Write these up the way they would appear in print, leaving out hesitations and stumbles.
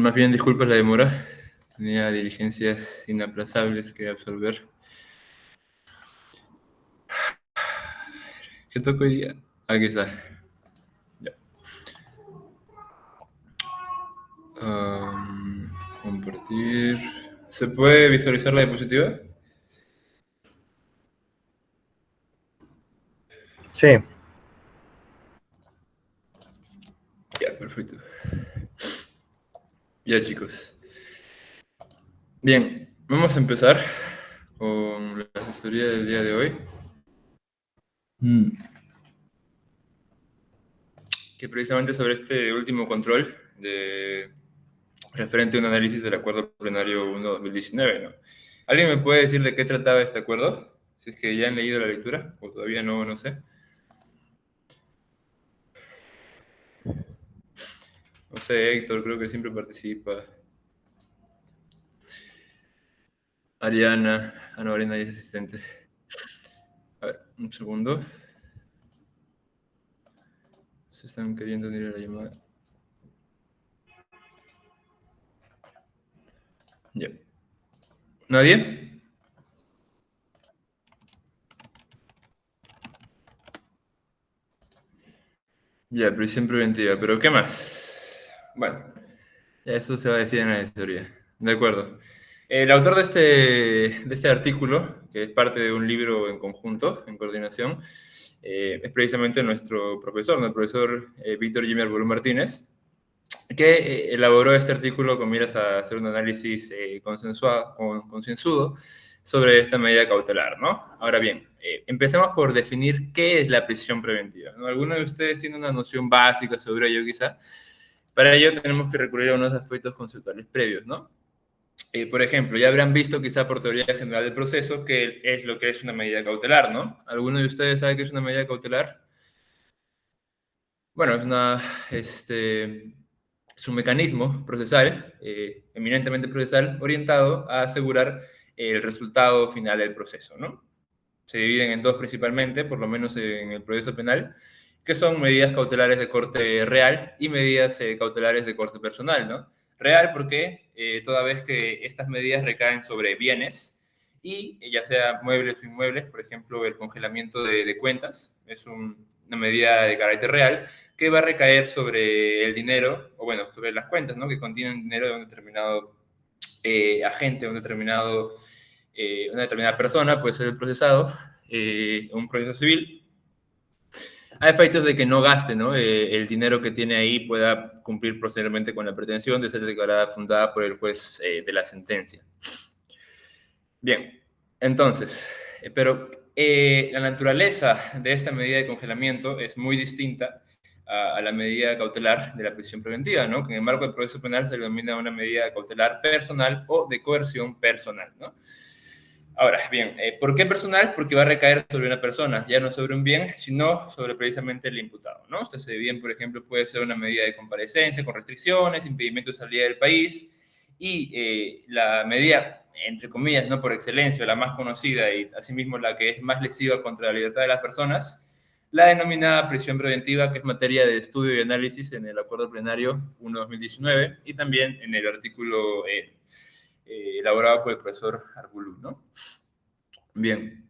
Más bien, disculpa la demora. Tenía diligencias inaplazables que absolver. ¿Qué toco hoy día? Aquí está. Ya. Compartir. ¿Se puede visualizar la diapositiva? Sí. Ya, perfecto. Ya, chicos. Bien, vamos a empezar con la asesoría del día de hoy. Que precisamente sobre este último control referente a un análisis del acuerdo plenario 1/2019, ¿no? ¿Alguien me puede decir de qué trataba este acuerdo? Si es que ya han leído la lectura, o todavía no sé. No sé, Héctor, creo que siempre participa. Ariana, Ana ya es asistente. A ver, un segundo. Se están queriendo unir a la llamada. Ya. ¿Nadie? Ya, prisión preventiva, pero ¿qué más? Bueno, ya eso se va a decir en la asesoría. De acuerdo. El autor de este artículo, que es parte de un libro en conjunto, en coordinación, es precisamente nuestro profesor, ¿no? El profesor Víctor Jimmy Arború Martínez, que elaboró este artículo con miras a hacer un análisis concienzudo sobre esta medida cautelar, ¿no? Ahora bien, empecemos por definir qué es la prisión preventiva, ¿no? ¿Alguno de ustedes tiene una noción básica sobre ello, quizá? Para ello tenemos que recurrir a unos aspectos conceptuales previos, ¿no? Por ejemplo, ya habrán visto quizá por teoría general del proceso qué es lo que es una medida cautelar, ¿no? ¿Alguno de ustedes sabe qué es una medida cautelar? Bueno, es un mecanismo procesal, eminentemente procesal, orientado a asegurar el resultado final del proceso, ¿no? Se dividen en dos principalmente, por lo menos en el proceso penal, que son medidas cautelares de corte real y medidas cautelares de corte personal, ¿no? Real porque toda vez que estas medidas recaen sobre bienes y ya sea muebles o inmuebles, por ejemplo, el congelamiento de cuentas es una medida de carácter real que va a recaer sobre el dinero, o bueno, sobre las cuentas, ¿no? Que contienen dinero de un determinado agente, una determinada persona, puede ser el procesado, un proceso civil, a efectos de que no gaste, ¿no? El dinero que tiene ahí pueda cumplir posteriormente con la pretensión de ser declarada fundada por el juez de la sentencia. Bien, entonces, pero la naturaleza de esta medida de congelamiento es muy distinta a la medida cautelar de la prisión preventiva, ¿no? Que en el marco del proceso penal se denomina una medida cautelar personal o de coerción personal, ¿no? Ahora, bien, ¿por qué personal? Porque va a recaer sobre una persona, ya no sobre un bien, sino sobre precisamente el imputado, ¿no? Este bien, por ejemplo, puede ser una medida de comparecencia con restricciones, impedimento de salida del país, y la medida, entre comillas, no por excelencia, la más conocida y asimismo la que es más lesiva contra la libertad de las personas, la denominada prisión preventiva, que es materia de estudio y análisis en el Acuerdo Plenario 1/2019 y también en el artículo elaborado por el profesor Arbulú, ¿no? Bien,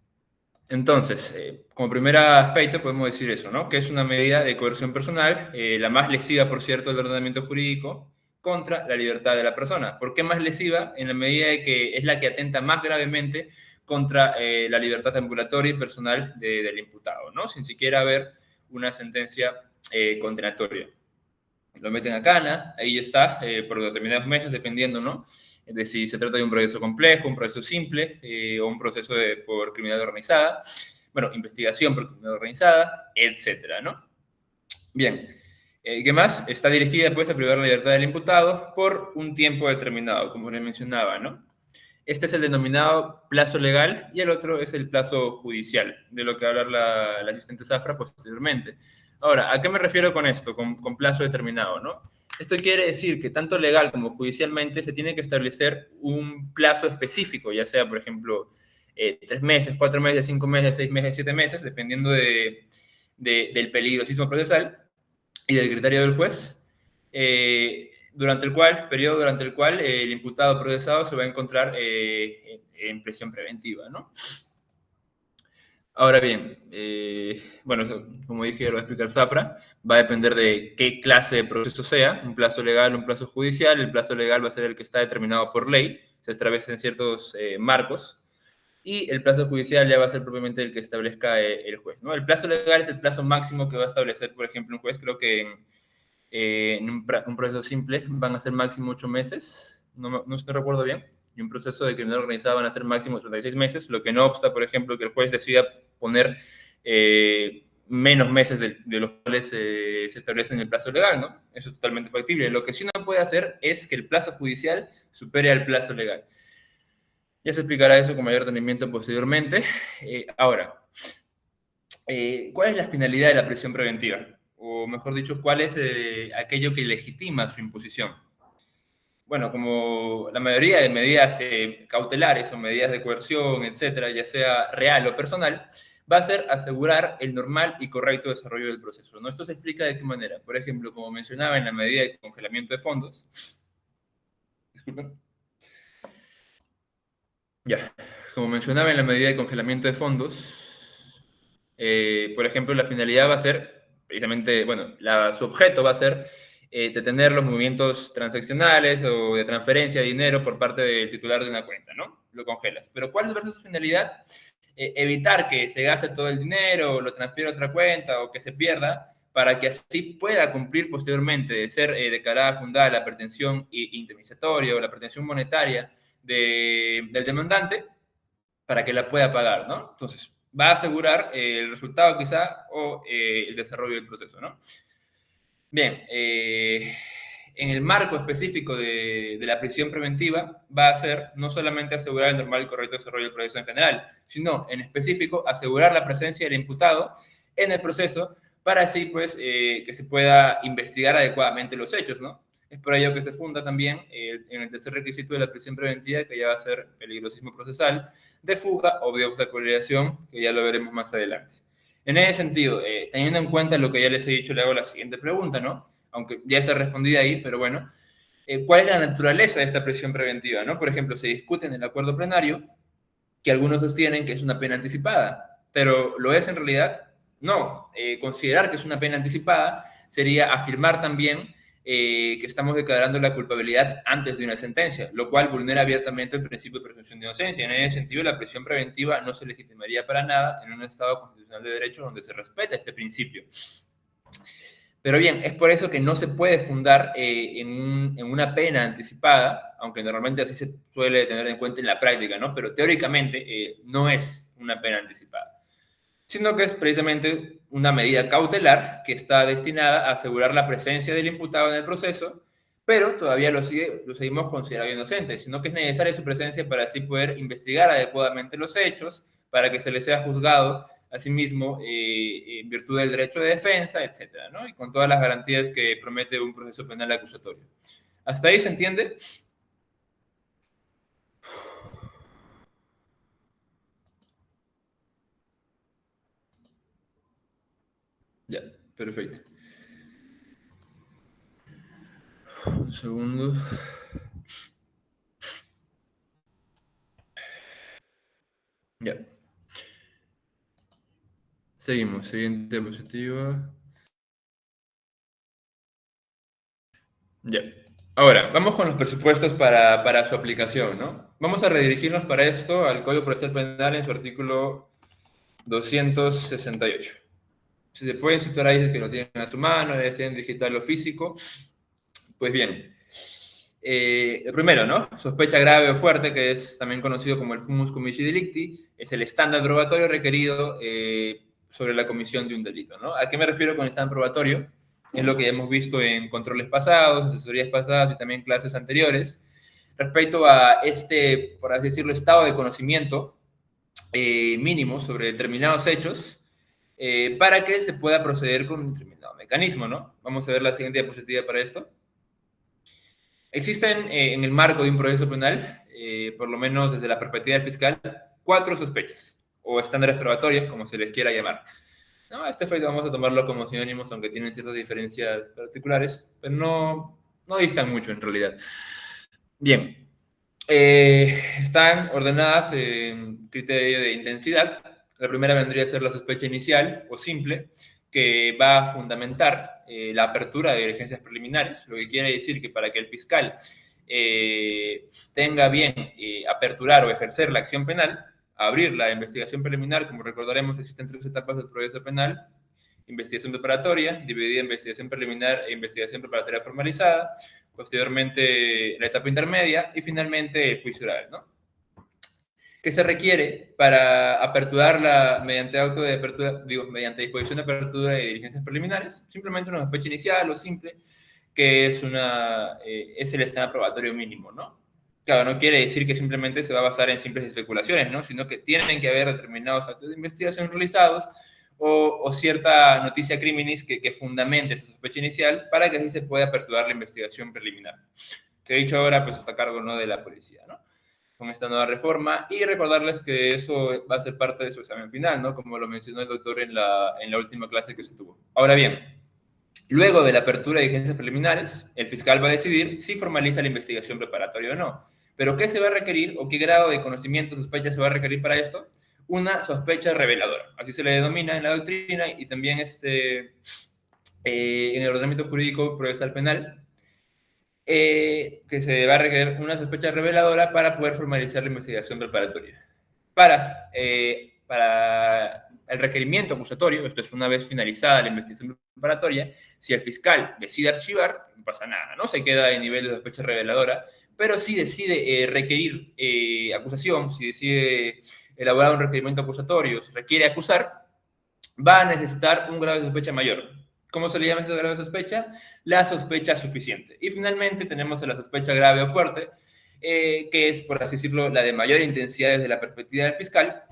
entonces, como primer aspecto podemos decir eso, ¿no? Que es una medida de coerción personal, la más lesiva, por cierto, del ordenamiento jurídico, contra la libertad de la persona. ¿Por qué más lesiva? En la medida de que es la que atenta más gravemente contra la libertad ambulatoria y personal del imputado, ¿no? Sin siquiera haber una sentencia condenatoria. Lo meten a cana, ahí está, por determinados meses, dependiendo, ¿no? De si se trata de un proceso complejo, un proceso simple o un proceso por criminalidad organizada, bueno, investigación por criminalidad organizada, etcétera, ¿no? Bien, ¿qué más? Está dirigida, pues, a privar la libertad del imputado por un tiempo determinado, como les mencionaba, ¿no? Este es el denominado plazo legal y el otro es el plazo judicial, de lo que va a hablar la asistente Zafra posteriormente. Ahora, ¿a qué me refiero con esto, con plazo determinado, no? Esto quiere decir que tanto legal como judicialmente se tiene que establecer un plazo específico, ya sea, por ejemplo, 3 meses, 4 meses, 5 meses, 6 meses, 7 meses, dependiendo del peligrosismo procesal y del criterio del juez, periodo durante el cual el imputado procesado se va a encontrar en prisión preventiva, ¿no? Ahora bien, bueno, como dije, lo va a explicar Zafra, va a depender de qué clase de proceso sea, un plazo legal, un plazo judicial. El plazo legal va a ser el que está determinado por ley, se establecen ciertos marcos, y el plazo judicial ya va a ser propiamente el que establezca el juez, ¿no? El plazo legal es el plazo máximo que va a establecer, por ejemplo, un juez. Creo que en un proceso simple van a ser máximo 8 meses, no recuerdo bien, y un proceso de criminal organizado van a ser máximo 36 meses, lo que no obsta, por ejemplo, que el juez decida poner menos meses de los cuales se establece en el plazo legal, ¿no? Eso es totalmente factible. Lo que sí no puede hacer es que el plazo judicial supere al plazo legal. Ya se explicará eso con mayor detenimiento posteriormente. Ahora, ¿cuál es la finalidad de la prisión preventiva? O mejor dicho, ¿cuál es aquello que legitima su imposición? Bueno, como la mayoría de medidas cautelares o medidas de coerción, etcétera, ya sea real o personal, va a ser asegurar el normal y correcto desarrollo del proceso, ¿no? Esto se explica de qué manera. Por ejemplo, como mencionaba en la medida de congelamiento de fondos, disculpen, ya, como mencionaba en la medida de congelamiento de fondos, por ejemplo, la finalidad va a ser, precisamente, bueno, su objeto va a ser detener los movimientos transaccionales o de transferencia de dinero por parte del titular de una cuenta, ¿no? Lo congelas. Pero ¿cuál es su finalidad? Evitar que se gaste todo el dinero, o lo transfiera a otra cuenta o que se pierda, para que así pueda cumplir posteriormente de ser declarada fundada la pretensión indemnizatoria o la pretensión monetaria del demandante, para que la pueda pagar, ¿no? Entonces, va a asegurar el resultado quizá o el desarrollo del proceso, ¿no? Bien, en el marco específico de la prisión preventiva va a ser no solamente asegurar el normal y correcto desarrollo del proceso en general, sino en específico asegurar la presencia del imputado en el proceso para así pues que se pueda investigar adecuadamente los hechos, ¿no? Es por ello que se funda también en el tercer requisito de la prisión preventiva, que ya va a ser peligrosismo procesal, de fuga o de obstaculización, que ya lo veremos más adelante. En ese sentido, teniendo en cuenta lo que ya les he dicho, le hago la siguiente pregunta, ¿no? Aunque ya está respondida ahí, pero bueno, ¿cuál es la naturaleza de esta prisión preventiva, ¿no? Por ejemplo, se discute en el acuerdo plenario que algunos sostienen que es una pena anticipada, pero ¿lo es en realidad? No. Considerar que es una pena anticipada sería afirmar también que estamos declarando la culpabilidad antes de una sentencia, lo cual vulnera abiertamente el principio de presunción de inocencia. En ese sentido, la prisión preventiva no se legitimaría para nada en un Estado constitucional de derecho donde se respeta este principio. Pero bien, es por eso que no se puede fundar en una pena anticipada, aunque normalmente así se suele tener en cuenta en la práctica, ¿no? Pero teóricamente no es una pena anticipada, sino que es precisamente una medida cautelar que está destinada a asegurar la presencia del imputado en el proceso, pero todavía lo seguimos considerando inocente, sino que es necesaria su presencia para así poder investigar adecuadamente los hechos, para que se le sea juzgado asimismo en virtud del derecho de defensa, etcétera, ¿no? Y con todas las garantías que promete un proceso penal acusatorio. ¿Hasta ahí se entiende? Ya, perfecto. Un segundo. Ya. Seguimos. Siguiente diapositiva. Ya. Ahora, vamos con los presupuestos para su aplicación, ¿no? Vamos a redirigirnos para esto al Código Procesal Penal en su artículo 268. Si se pueden situar ahí, es que lo tienen a su mano, deciden digital o físico. Pues bien, el primero, ¿no? Sospecha grave o fuerte, que es también conocido como el fumus comici delicti, es el estándar probatorio requerido sobre la comisión de un delito, ¿no? ¿A qué me refiero con estándar probatorio? Es lo que hemos visto en controles pasados, asesorías pasadas y también clases anteriores, respecto a este, por así decirlo, estado de conocimiento mínimo sobre determinados hechos, para que se pueda proceder con un determinado mecanismo, ¿no? Vamos a ver la siguiente diapositiva para esto. Existen en el marco de un proceso penal, por lo menos desde la perspectiva del fiscal, 4 sospechas o estándares probatorios, como se les quiera llamar. No, a este efecto vamos a tomarlo como sinónimos, aunque tienen ciertas diferencias particulares, pero no no distan mucho en realidad. Bien, están ordenadas en criterio de intensidad. La primera vendría a ser la sospecha inicial o simple, que va a fundamentar la apertura de diligencias preliminares, lo que quiere decir que para que el fiscal tenga bien aperturar o ejercer la acción penal, abrir la investigación preliminar, como recordaremos, existen 3 etapas del proceso penal: investigación preparatoria, dividida en investigación preliminar e investigación preparatoria formalizada, posteriormente la etapa intermedia y finalmente el juicio oral, ¿no? ¿Qué se requiere para aperturarla mediante auto de apertura, digo, mediante disposición de apertura de diligencias preliminares? Simplemente una sospecha inicial o simple, que es el estándar probatorio mínimo, ¿no? Claro, no quiere decir que simplemente se va a basar en simples especulaciones, ¿no? Sino que tienen que haber determinados actos de investigación realizados o cierta noticia criminis que fundamente esa sospecha inicial para que así se pueda aperturar la investigación preliminar. Que dicho ahora, pues está a cargo, ¿no?, de la policía, ¿no?, con esta nueva reforma, y recordarles que eso va a ser parte de su examen final, ¿no?, como lo mencionó el doctor en la última clase que se tuvo. Ahora bien, luego de la apertura de diligencias preliminares, el fiscal va a decidir si formaliza la investigación preparatoria o no. ¿Pero qué se va a requerir o qué grado de conocimiento o sospecha se va a requerir para esto? Una sospecha reveladora, así se le denomina en la doctrina y también en el ordenamiento jurídico procesal penal, que se va a requerir una sospecha reveladora para poder formalizar la investigación preparatoria. Para el requerimiento acusatorio, esto es una vez finalizada la investigación preparatoria, si el fiscal decide archivar, no pasa nada, ¿no? Se queda en nivel de sospecha reveladora, pero si decide requerir acusación, si decide elaborar un requerimiento acusatorio, si requiere acusar, va a necesitar un grado de sospecha mayor. ¿Cómo se le llama ese grado de sospecha? La sospecha suficiente. Y finalmente tenemos la sospecha grave o fuerte, que es, por así decirlo, la de mayor intensidad desde la perspectiva del fiscal,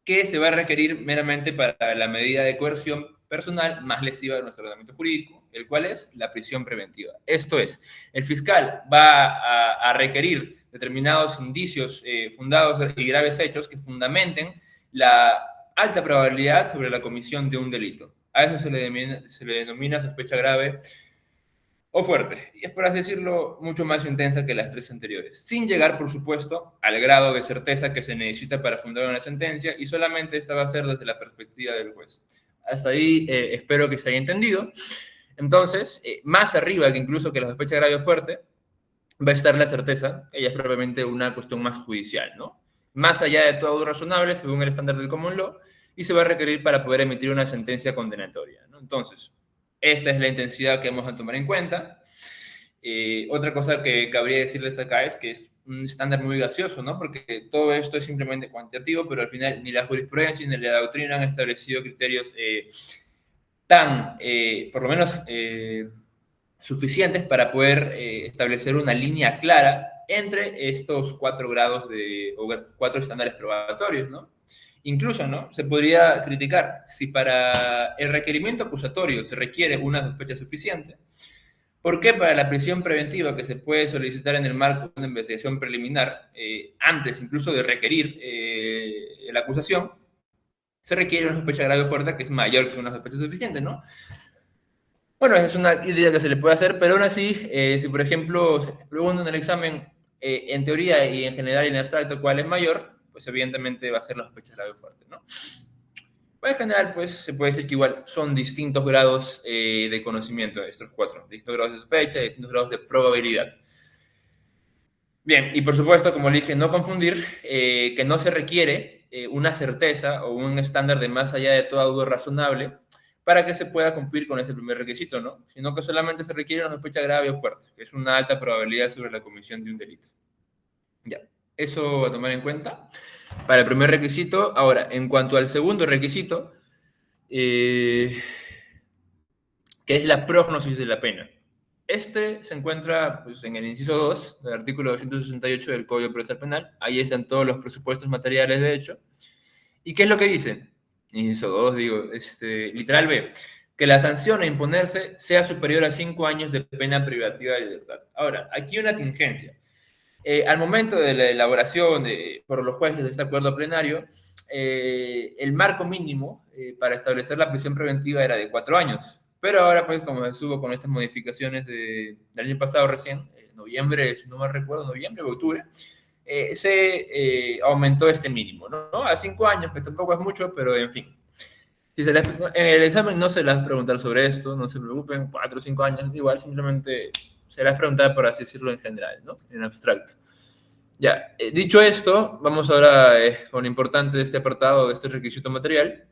que se va a requerir meramente para la medida de coerción personal más lesiva de nuestro ordenamiento jurídico, el cual es la prisión preventiva. Esto es, el fiscal va a requerir determinados indicios fundados y graves hechos que fundamenten la alta probabilidad sobre la comisión de un delito. A eso se le denomina sospecha grave o fuerte, y es, por así decirlo, mucho más intensa que las 3 anteriores, sin llegar, por supuesto, al grado de certeza que se necesita para fundar una sentencia, y solamente esta va a ser desde la perspectiva del juez. Hasta ahí espero que se haya entendido. Entonces, más arriba que incluso que la sospecha grave o fuerte, va a estar la certeza. Ella es probablemente una cuestión más judicial, ¿no? Más allá de todo duda razonable, según el estándar del common law, y se va a requerir para poder emitir una sentencia condenatoria, ¿no? Entonces, esta es la intensidad que vamos a tomar en cuenta. Otra cosa que cabría decirles acá es que es un estándar muy gaseoso, ¿no? Porque todo esto es simplemente cuantitativo, pero al final ni la jurisprudencia ni la doctrina han establecido criterios por lo menos, suficientes para poder establecer una línea clara entre estos 4 grados o 4 estándares probatorios, ¿no? Incluso, ¿no?, se podría criticar si para el requerimiento acusatorio se requiere una sospecha suficiente, ¿por qué para la prisión preventiva que se puede solicitar en el marco de una investigación preliminar, antes incluso de requerir la acusación, se requiere una sospecha grave o fuerte que es mayor que una sospecha suficiente, ¿no? Bueno, esa es una idea que se le puede hacer, pero aún así, si por ejemplo se pregunta en el examen, en teoría y en general y en abstracto, ¿cuál es mayor?, pues evidentemente va a ser la sospecha grave o fuerte, ¿no? Pues en general, pues se puede decir que igual son distintos grados de conocimiento, estos 4, distintos grados de sospecha y distintos grados de probabilidad. Bien, y por supuesto, como le dije, no confundir que no se requiere una certeza o un estándar de más allá de toda duda razonable para que se pueda cumplir con ese primer requisito, ¿no? Sino que solamente se requiere una sospecha grave o fuerte, que es una alta probabilidad sobre la comisión de un delito. Ya, eso a tomar en cuenta para el primer requisito. Ahora, en cuanto al segundo requisito, que es la prognosis de la pena. Este se encuentra pues, en el inciso 2 del artículo 268 del Código Procesal Penal. Ahí están todos los presupuestos materiales, de hecho. ¿Y qué es lo que dice? Inciso 2, digo, literal B, que la sanción a imponerse sea superior a 5 años de pena privativa de libertad. Ahora, aquí una tingencia. Al momento de la elaboración por los jueces de este acuerdo plenario, el marco mínimo para establecer la prisión preventiva era de 4 años, Pero ahora, pues, como se subo con estas modificaciones del año pasado recién, noviembre, si no me recuerdo, noviembre o octubre, se aumentó este mínimo, ¿no? A 5 años, que tampoco es mucho, pero en fin. Si se les, en el examen no se les va a preguntar sobre esto, no se preocupen, 4 o 5 años, igual, simplemente se les va a preguntar, por así decirlo, en general, ¿no? En abstracto. Ya, dicho esto, vamos ahora con lo importante de este apartado, de este requisito material,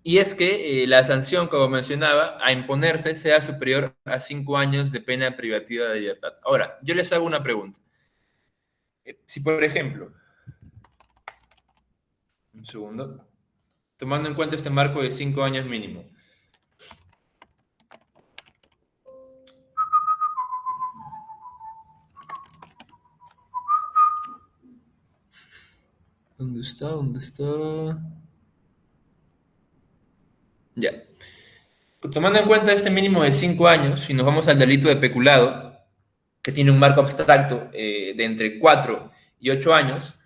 y es que la sanción, como mencionaba, a imponerse sea superior a 5 años de pena privativa de libertad. Ahora, yo les hago una pregunta. Si, por ejemplo, un segundo, tomando en cuenta este marco de 5 años mínimo, ¿dónde está? ¿Dónde está? Ya. Tomando en cuenta este mínimo de 5 años, si nos vamos al delito de peculado, que tiene un marco abstracto de entre 4 y 8 años,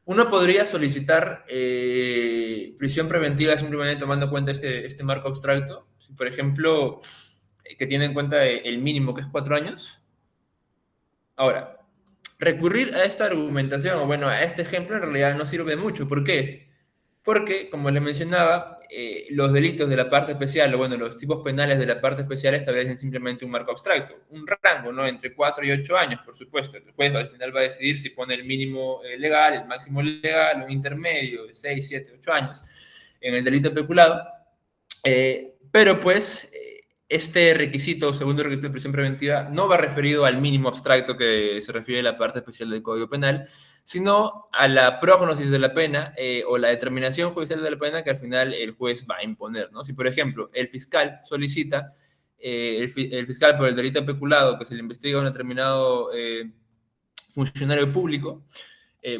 uno podría solicitar prisión preventiva simplemente tomando en cuenta este marco abstracto. Si, por ejemplo, que tiene en cuenta el mínimo, que es 4 años. Ahora, recurrir a esta argumentación, o bueno, a este ejemplo, en realidad no sirve mucho. ¿Por qué? Porque, como les mencionaba, los delitos de la parte especial, o bueno, los tipos penales de la parte especial establecen simplemente un marco abstracto, un rango, ¿no? Entre 4 y 8 años, por supuesto. El juez al final va a decidir si pone el mínimo legal, el máximo legal, un intermedio de 6, 7, 8 años en el delito peculado. Pero pues este requisito, segundo requisito de prisión preventiva, no va referido al mínimo abstracto que se refiere a la parte especial del Código Penal, sino a la prógnosis de la pena o la determinación judicial de la pena que al final el juez va a imponer, ¿no? Si, por ejemplo, el fiscal solicita, el fiscal por el delito peculado que se le investiga a un determinado funcionario público,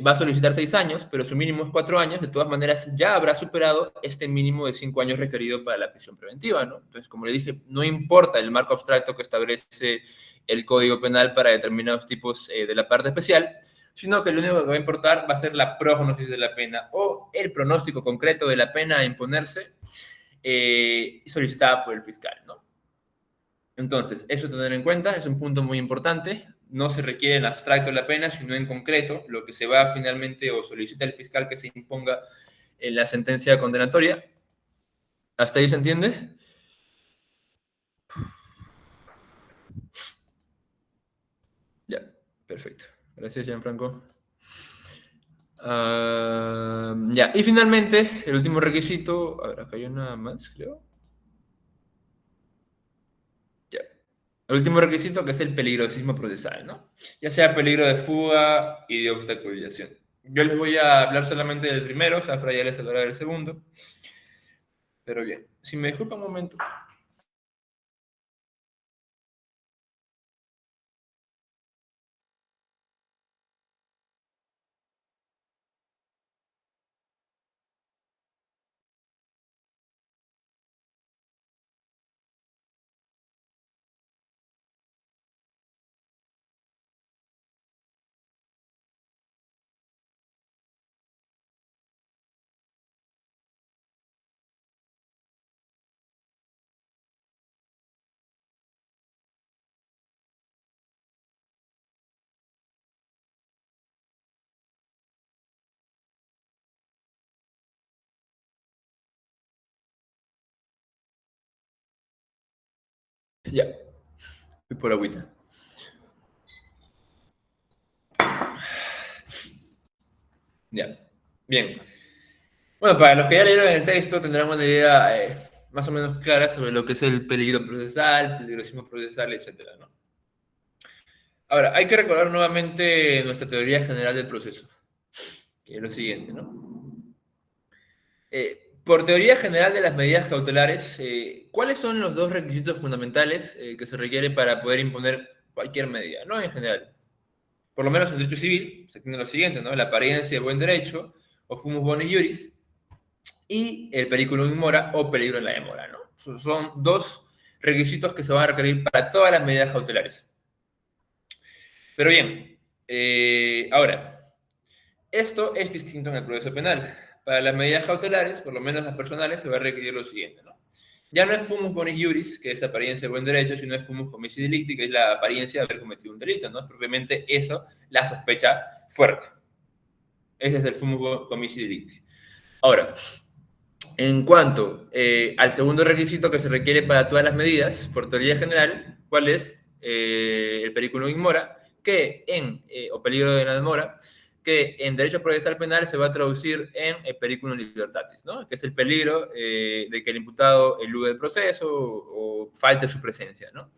va a solicitar 6 años, pero su mínimo es 4 años, de todas maneras ya habrá superado este mínimo de 5 años requerido para la prisión preventiva, ¿no? Entonces, como le dije, no importa el marco abstracto que establece el Código Penal para determinados tipos de la parte especial, sino que lo único que va a importar va a ser la prógnosis de la pena o el pronóstico concreto de la pena a imponerse solicitada por el fiscal, ¿no? Entonces, eso tener en cuenta, es un punto muy importante. No se requiere en abstracto la pena, sino en concreto lo que se va finalmente o solicita el fiscal que se imponga en la sentencia condenatoria. ¿Hasta ahí se entiende? Ya, perfecto. Gracias, Gianfranco. Ya, y finalmente, el último requisito. A ver, acá hay una más, creo. Ya. El último requisito que es el peligrosismo procesal, ¿no? Ya sea peligro de fuga y de obstaculización. Yo les voy a hablar solamente del primero, Zafra ya les hablará del segundo. Pero bien, si me disculpa un momento. Ya, voy por agüita. Ya, bien. Bueno, para los que ya leyeron el texto tendrán una idea más o menos clara sobre lo que es el peligro procesal, peligrosismo procesal, etcétera, ¿no? Ahora, hay que recordar nuevamente nuestra teoría general del proceso, que es lo siguiente, ¿no? Por teoría general de las medidas cautelares, ¿cuáles son los dos requisitos fundamentales que se requieren para poder imponer cualquier medida? No en general. Por lo menos en derecho civil se tiene lo siguiente, ¿no? La apariencia de buen derecho, o fumus boni juris, y el periculum in mora o peligro en la demora, ¿no? Son dos requisitos que se van a requerir para todas las medidas cautelares. Pero bien, ahora, esto es distinto en el proceso penal. Para las medidas cautelares, por lo menos las personales, se va a requerir lo siguiente, ¿no? Ya no es fumus bonis iuris, que es apariencia de buen derecho, sino es fumus comici delicti, que es la apariencia de haber cometido un delito, ¿no? Es propiamente eso, la sospecha fuerte. Ese es el fumus comici delicti. Ahora, en cuanto al segundo requisito que se requiere para todas las medidas, por teoría general, ¿cuál es? El periculum in mora, o peligro de la demora, que en derecho procesal penal se va a traducir en periculum libertatis, ¿no? Que es el peligro de que el imputado elude el proceso o falte su presencia, ¿no?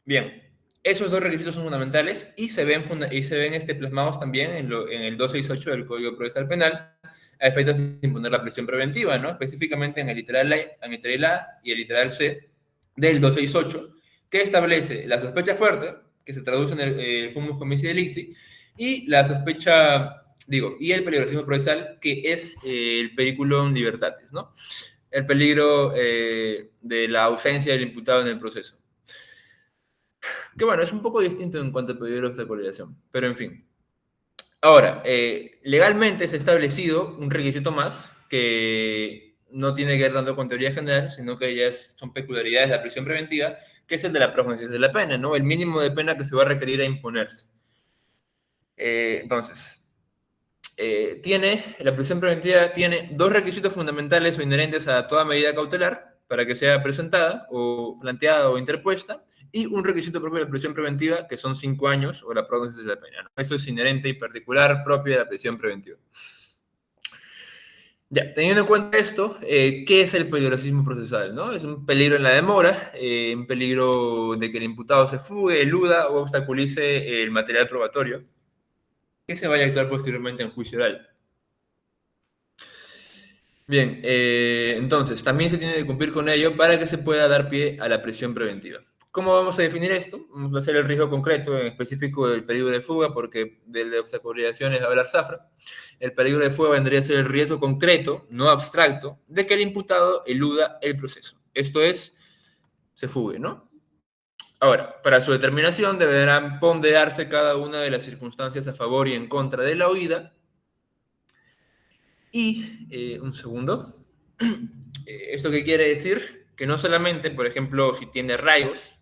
Bien, esos dos requisitos son fundamentales y se ven plasmados también en el 268 del Código Procesal Penal, a efectos de imponer la prisión preventiva, ¿no? Específicamente en el literal A y el literal C del 268, que establece la sospecha fuerte, que se traduce en el fumus comici delicti, y la sospecha, y el peligrosismo procesal, que es el periculum libertatis, ¿no? El peligro de la ausencia del imputado en el proceso. Que bueno, es un poco distinto en cuanto a peligro de obstaculización, pero en fin. Ahora, legalmente se ha establecido un requisito más que no tiene que ver tanto con teoría general, sino que ya son peculiaridades de la prisión preventiva, que es el de la progenición de la pena, ¿no? El mínimo de pena que se va a requerir a imponerse. Entonces, la prisión preventiva tiene dos requisitos fundamentales o inherentes a toda medida cautelar para que sea presentada o planteada o interpuesta, y un requisito propio de la prisión preventiva, que son 5 años o la progenición de la pena, ¿no? Eso es inherente y particular propio de la prisión preventiva. Ya, teniendo en cuenta esto, ¿qué es el peligrosismo procesal? ¿No? Es un peligro en la demora, un peligro de que el imputado se fugue, eluda o obstaculice el material probatorio que se vaya a actuar posteriormente en juicio oral. Bien, entonces, también se tiene que cumplir con ello para que se pueda dar pie a la prisión preventiva. ¿Cómo vamos a definir esto? Vamos a hacer el riesgo concreto, en específico del peligro de fuga, porque de la obstaculización es hablar zafra. El peligro de fuga vendría a ser el riesgo concreto, no abstracto, de que el imputado eluda el proceso. Esto es, se fugue, ¿no? Ahora, para su determinación deberán ponderarse cada una de las circunstancias a favor y en contra de la huida. Y, un segundo, ¿esto qué quiere decir? Que no solamente, por ejemplo, si tiene arraigos,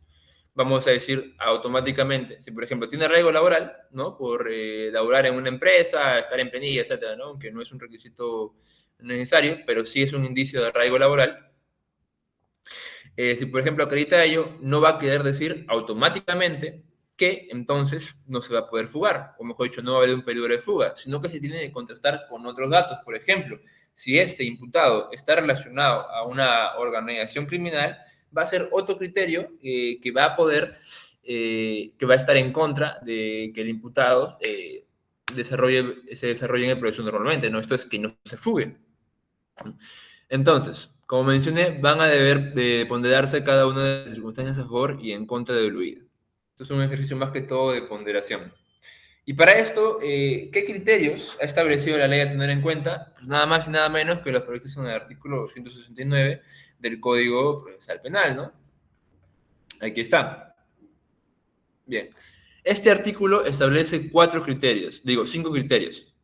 vamos a decir automáticamente, si por ejemplo tiene arraigo laboral, ¿no? Por laborar en una empresa, estar en planilla, etcétera, ¿no? Que no es un requisito necesario, pero sí es un indicio de arraigo laboral. Si por ejemplo acredita ello, no va a querer decir automáticamente que entonces no se va a poder fugar, o mejor dicho, no va a haber un peligro de fuga, sino que se tiene que contrastar con otros datos. Por ejemplo, si este imputado está relacionado a una organización criminal, va a ser otro criterio que va a poder, que va a estar en contra de que el imputado se desarrolle en el proceso normalmente, ¿no? Esto es que no se fugue. Entonces, como mencioné, van a deber de ponderarse cada una de las circunstancias a favor y en contra del huida. Esto es un ejercicio más que todo de ponderación. Y para esto, ¿qué criterios ha establecido la ley a tener en cuenta? Pues nada más y nada menos que los previstos en el artículo 269 del Código Procesal Penal, ¿no? Aquí está. Bien. Este artículo establece 5 criterios,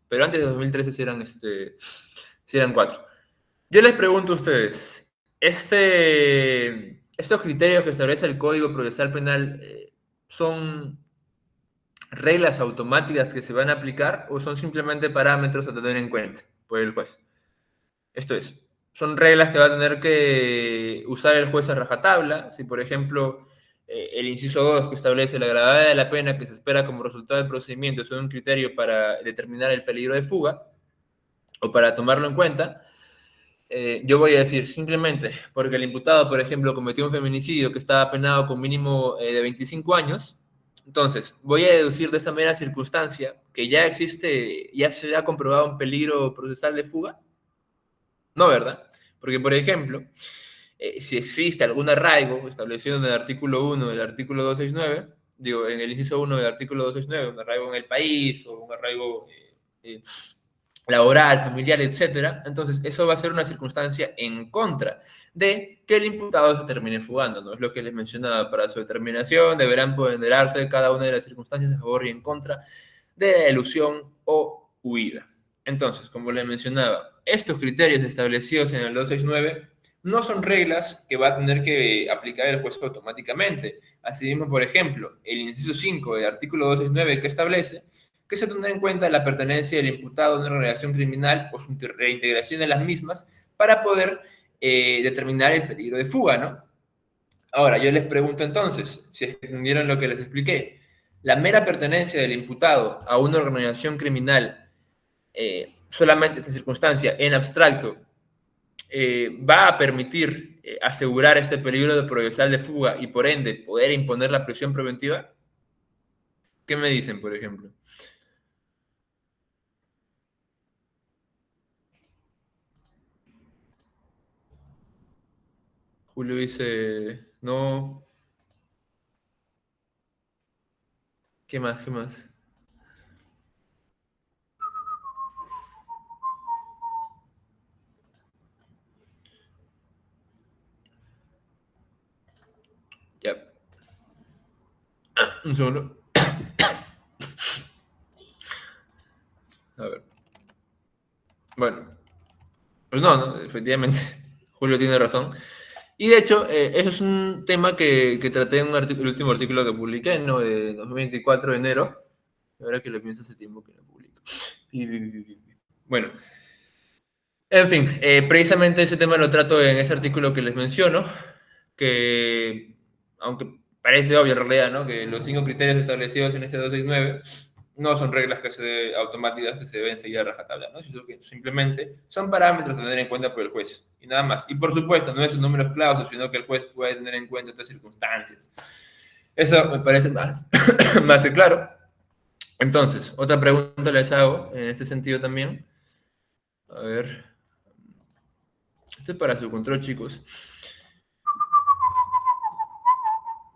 pero antes de 2013 sí eran 4. Yo les pregunto a ustedes, estos criterios que establece el Código Procesal Penal, ¿son reglas automáticas que se van a aplicar o son simplemente parámetros a tener en cuenta por el juez? Esto es, son reglas que va a tener que usar el juez a rajatabla. Si, por ejemplo, el inciso 2, que establece la gravedad de la pena que se espera como resultado del procedimiento, es un criterio para determinar el peligro de fuga o para tomarlo en cuenta, yo voy a decir simplemente porque el imputado, por ejemplo, cometió un feminicidio que estaba penado con mínimo de 25 años, entonces voy a deducir de esa mera circunstancia que ya existe, ya se ha comprobado un peligro procesal de fuga. No, ¿verdad? Porque, por ejemplo, si existe algún arraigo establecido en el artículo 1 del artículo 269, en el inciso 1 del artículo 269, un arraigo en el país o un arraigo laboral, familiar, etcétera, entonces eso va a ser una circunstancia en contra de que el imputado se termine fugando, ¿no? Es lo que les mencionaba. Para su determinación deberán ponderarse cada una de las circunstancias a favor y en contra de la elusión o huida. Entonces, como les mencionaba, estos criterios establecidos en el 269 no son reglas que va a tener que aplicar el juez automáticamente. Asimismo, por ejemplo, el inciso 5 del artículo 269 que establece que se tendrá en cuenta la pertenencia del imputado a una organización criminal o su reintegración en las mismas para poder determinar el peligro de fuga, ¿no? Ahora, yo les pregunto entonces, si entendieron lo que les expliqué, la mera pertenencia del imputado a una organización criminal, solamente esta circunstancia en abstracto, va a permitir asegurar este peligro de procesal de fuga y por ende poder imponer la prisión preventiva. ¿Qué me dicen, por ejemplo? Julio dice, no. ¿Qué más? ¿Qué más? Ya, un segundo. A ver. Bueno, pues no, efectivamente, Julio tiene razón. Y de hecho, eso es un tema que traté en el último artículo que publiqué, ¿no? De 2024 de enero. Ahora que lo pienso, hace tiempo que lo publico. Bueno, en fin, precisamente ese tema lo trato en ese artículo que les menciono, que aunque parece obvio en realidad, ¿no? Que los 5 criterios establecidos en este 269 no son reglas automáticas que se deben seguir a rajatabla, ¿no? Sino que simplemente son parámetros a tener en cuenta por el juez y nada más. Y por supuesto, no es un número clausos, sino que el juez puede tener en cuenta otras circunstancias. Eso me parece más, más que claro. Entonces, otra pregunta les hago en este sentido también. A ver, esto es para su control, chicos.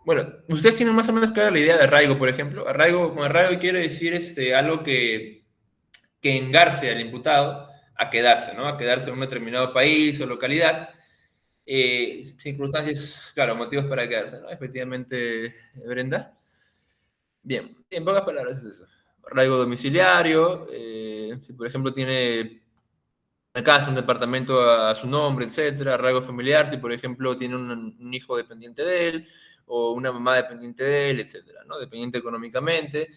Bueno, ustedes tienen más o menos clara la idea de arraigo, por ejemplo. Arraigo, con arraigo quiere decir algo que engarce al imputado a quedarse, ¿no? A quedarse en un determinado país o localidad. Circunstancias, claro, motivos para quedarse, ¿no? Efectivamente, Brenda. Bien, en pocas palabras es eso. Arraigo domiciliario, si por ejemplo tiene una casa, un departamento a su nombre, etcétera. Arraigo familiar, si por ejemplo tiene un hijo dependiente de él o una mamá dependiente de él, etcétera, ¿no? Dependiente económicamente,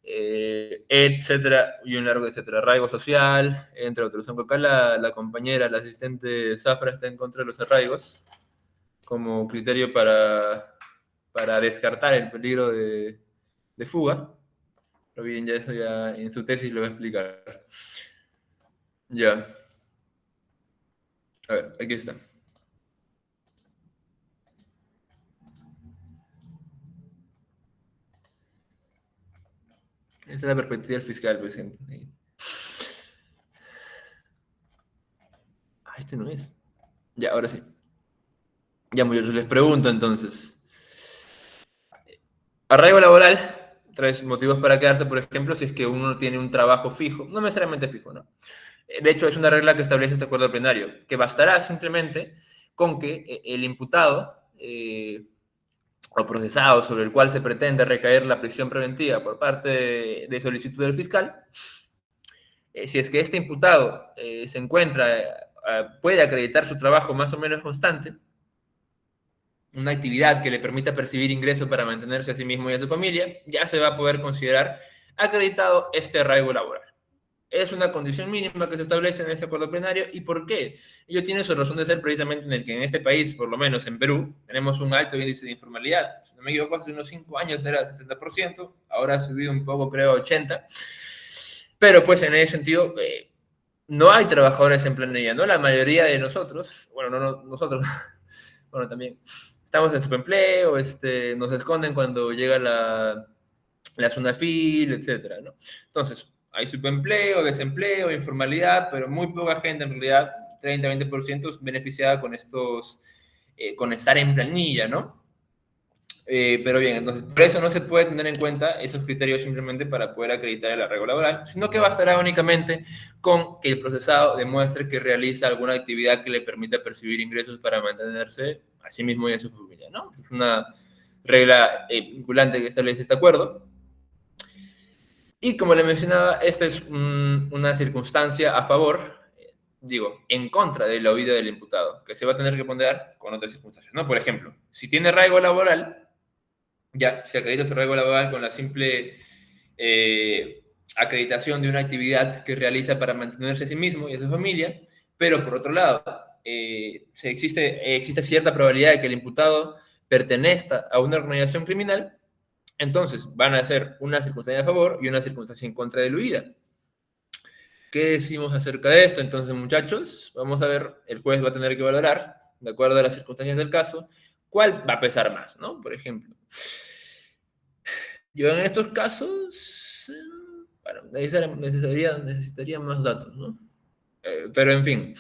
etcétera, y un largo etcétera. Arraigo social, entre otros. Aunque acá la compañera, la asistente Zafra está en contra de los arraigos como criterio para descartar el peligro de fuga. Pero bien, ya eso ya en su tesis lo va a explicar. Ya. A ver, aquí está. Esa es la perspectiva del fiscal, por ejemplo. Ah, este no es. Ya, ahora sí. Ya, muchachos, les pregunto entonces. Arraigo laboral, tres motivos para quedarse, por ejemplo, si es que uno tiene un trabajo fijo, no necesariamente fijo, ¿no? De hecho, es una regla que establece este acuerdo plenario, que bastará simplemente con que el imputado o procesado sobre el cual se pretende recaer la prisión preventiva por parte de solicitud del fiscal, si es que este imputado se encuentra, puede acreditar su trabajo más o menos constante, una actividad que le permita percibir ingresos para mantenerse a sí mismo y a su familia, ya se va a poder considerar acreditado este arraigo laboral. Es una condición mínima que se establece en este acuerdo plenario. ¿Y por qué? Ello tiene su razón de ser precisamente en el que en este país, por lo menos en Perú, tenemos un alto índice de informalidad. Si no me equivoco, hace unos 5 años era 60%, ahora ha subido un poco, creo, a 80%. Pero pues en ese sentido, no hay trabajadores en planilla, ¿no? La mayoría de nosotros, bueno, no nosotros, bueno, también, estamos en subempleo, nos esconden cuando llega la zona FIL, etcétera, ¿no? Entonces, hay subempleo, desempleo, informalidad, pero muy poca gente en realidad, 30-20% beneficiada con estar en planilla, ¿no? Pero bien, entonces, por eso no se puede tener en cuenta esos criterios simplemente para poder acreditar el arraigo laboral, sino que bastará únicamente con que el procesado demuestre que realiza alguna actividad que le permita percibir ingresos para mantenerse a sí mismo y a su familia, ¿no? Es una regla vinculante que establece este acuerdo. Y como le mencionaba, esta es una circunstancia a favor digo, en contra de la huida del imputado, que se va a tener que ponderar con otras circunstancias, ¿no? Por ejemplo, si tiene arraigo laboral, ya se acredita su arraigo laboral con la simple acreditación de una actividad que realiza para mantenerse a sí mismo y a su familia, pero por otro lado, existe cierta probabilidad de que el imputado pertenezca a una organización criminal, entonces van a ser una circunstancia a favor y una circunstancia en contra de la huida. ¿Qué decimos acerca de esto? Entonces, muchachos, vamos a ver, el juez va a tener que valorar, de acuerdo a las circunstancias del caso, cuál va a pesar más, ¿no? Por ejemplo, yo en estos casos, bueno, necesitaría más datos, ¿no? Pero en fin.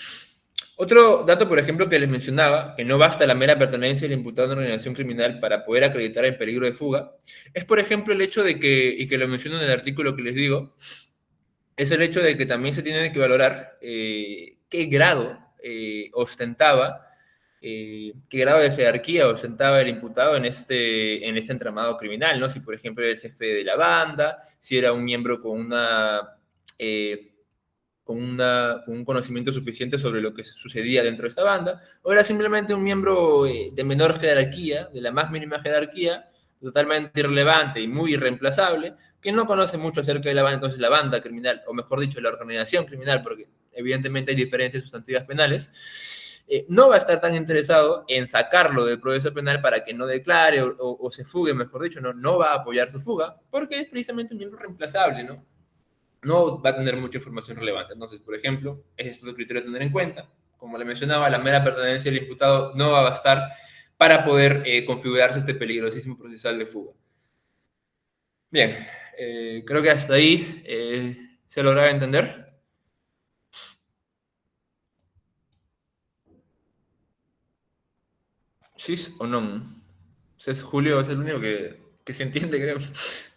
Otro dato, por ejemplo, que les mencionaba, que no basta la mera pertenencia del imputado a una organización criminal para poder acreditar el peligro de fuga, es, por ejemplo, el hecho de que, y que lo menciono en el artículo que les digo, es el hecho de que también se tiene que valorar qué grado ostentaba, qué grado de jerarquía ostentaba el imputado en este entramado criminal, ¿no? Si, por ejemplo, era el jefe de la banda, si era un miembro eh, con un conocimiento suficiente sobre lo que sucedía dentro de esta banda, o era simplemente un miembro de menor jerarquía, de la más mínima jerarquía, totalmente irrelevante y muy irreemplazable, que no conoce mucho acerca de la banda, entonces la banda criminal, o mejor dicho, la organización criminal, porque evidentemente hay diferencias sustantivas penales, no va a estar tan interesado en sacarlo del proceso penal para que no declare o se fugue, mejor dicho, no va a apoyar su fuga, porque es precisamente un miembro reemplazable, ¿no? No va a tener mucha información relevante. Entonces, por ejemplo, es otro criterio a tener en cuenta. Como le mencionaba, la mera pertenencia del imputado no va a bastar para poder configurarse este peligrosísimo procesal de fuga. Bien, creo que hasta ahí se lograba entender. ¿Sí o no? Es Julio, es el único que se entiende, creo.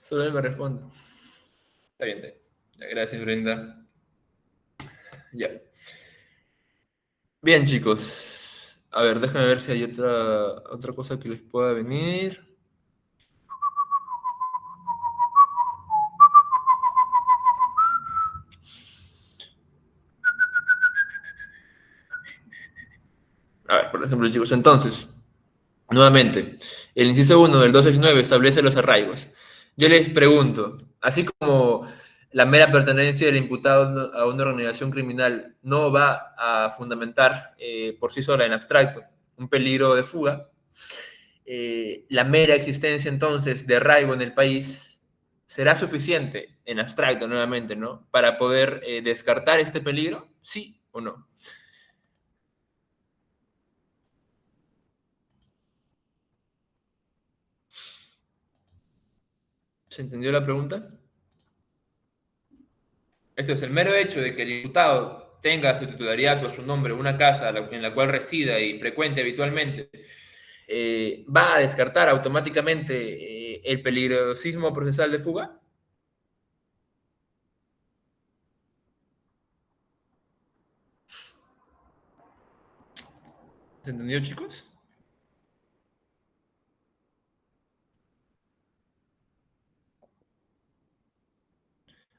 Solo él me responde. Está bien, está bien. Ya, gracias, Brenda. Ya. Bien, chicos. A ver, déjame ver si hay otra cosa que les pueda venir. A ver, por ejemplo, chicos, entonces, nuevamente, el inciso 1 del 269 establece los arraigos. Yo les pregunto, así como la mera pertenencia del imputado a una organización criminal no va a fundamentar por sí sola en abstracto un peligro de fuga, la mera existencia entonces de arraigo en el país será suficiente en abstracto nuevamente, ¿no? Para poder descartar este peligro, sí o no. ¿Se entendió la pregunta? Esto es el mero hecho de que el imputado tenga su titularidad o su nombre, una casa en la cual resida y frecuente habitualmente, va a descartar automáticamente el peligrosismo procesal de fuga. ¿Se entendió, chicos?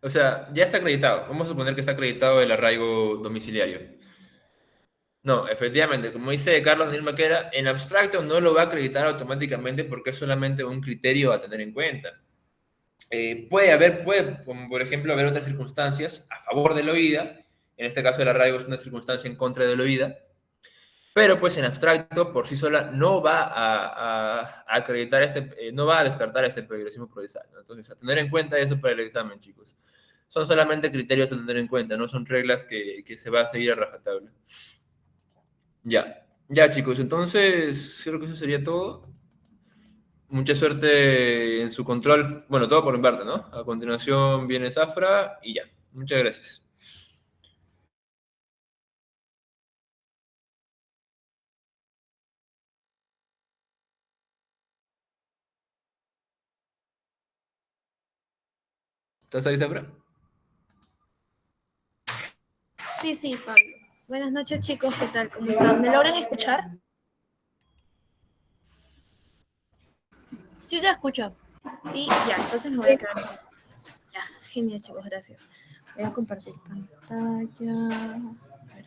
O sea, ya está acreditado. Vamos a suponer que está acreditado el arraigo domiciliario. No, efectivamente, como dice Carlos Daniel Maquera, en abstracto no lo va a acreditar automáticamente porque es solamente un criterio a tener en cuenta. Puede, como por ejemplo, haber otras circunstancias a favor de la oída, en este caso el arraigo es una circunstancia en contra de la oída, pero pues en abstracto, por sí sola, no va a acreditar no va a descartar este peligrosismo procesal, ¿no? Entonces, a tener en cuenta eso para el examen, chicos. Son solamente criterios a tener en cuenta, no son reglas que se va a seguir a rajatabla. Ya, ya chicos, entonces creo que eso sería todo. Mucha suerte en su control. Bueno, todo por mi parte, ¿no? A continuación viene Zafra y ya. Muchas gracias. ¿Estás ahí, Zafra? Sí, sí, Pablo. Buenas noches, chicos. ¿Qué tal? ¿Cómo están? ¿Me logran escuchar? Sí, se escucha. Sí, ya, entonces me voy a quedar aquí. Ya, genial, chicos, gracias. Voy a compartir pantalla. A ver.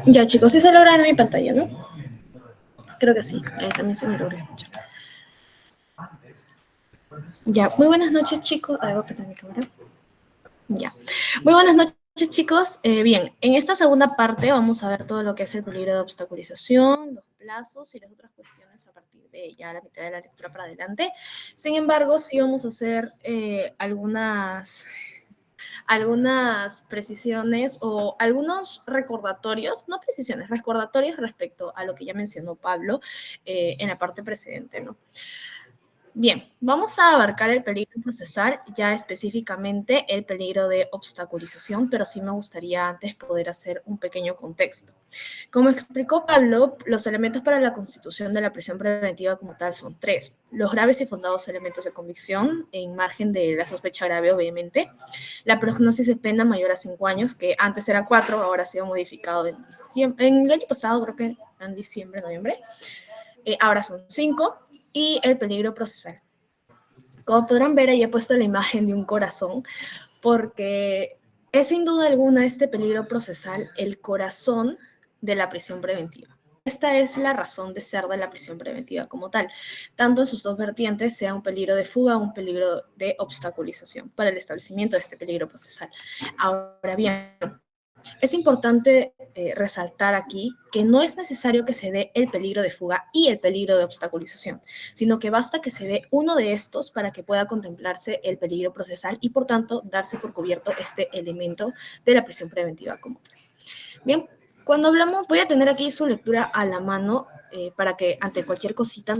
Ya, chicos, sí se logra en mi pantalla, ¿no? Creo que sí, ahí también se me logra escuchar. Ya, muy buenas noches, chicos. A ver, voy a apretar mi cámara. Ya. Muy buenas noches, chicos. Bien, en esta segunda parte vamos a ver todo lo que es el peligro de obstaculización, los plazos y las otras cuestiones a partir de ya la mitad de la lectura para adelante. Sin embargo, sí vamos a hacer algunas precisiones o algunos recordatorios, no precisiones, recordatorios respecto a lo que ya mencionó Pablo en la parte precedente, ¿no? Bien, vamos a abarcar el peligro procesal, ya específicamente el peligro de obstaculización, pero sí me gustaría antes poder hacer un pequeño contexto. Como explicó Pablo, los elementos para la constitución de la prisión preventiva como tal son tres: los graves y fundados elementos de convicción, en margen de la sospecha grave, obviamente; la prognosis de pena mayor a 5 años, que antes era 4, ahora ha sido modificado en el año pasado, creo que en diciembre, noviembre, ahora son 5, y el peligro procesal. Como podrán ver, ahí he puesto la imagen de un corazón, porque es sin duda alguna este peligro procesal el corazón de la prisión preventiva. Esta es la razón de ser de la prisión preventiva como tal, tanto en sus dos vertientes, sea un peligro de fuga o un peligro de obstaculización, para el establecimiento de este peligro procesal. Ahora bien, es importante resaltar aquí que no es necesario que se dé el peligro de fuga y el peligro de obstaculización, sino que basta que se dé uno de estos para que pueda contemplarse el peligro procesal y, por tanto, darse por cubierto este elemento de la prisión preventiva como tal. Bien, cuando hablamos, voy a tener aquí su lectura a la mano para que ante cualquier cosita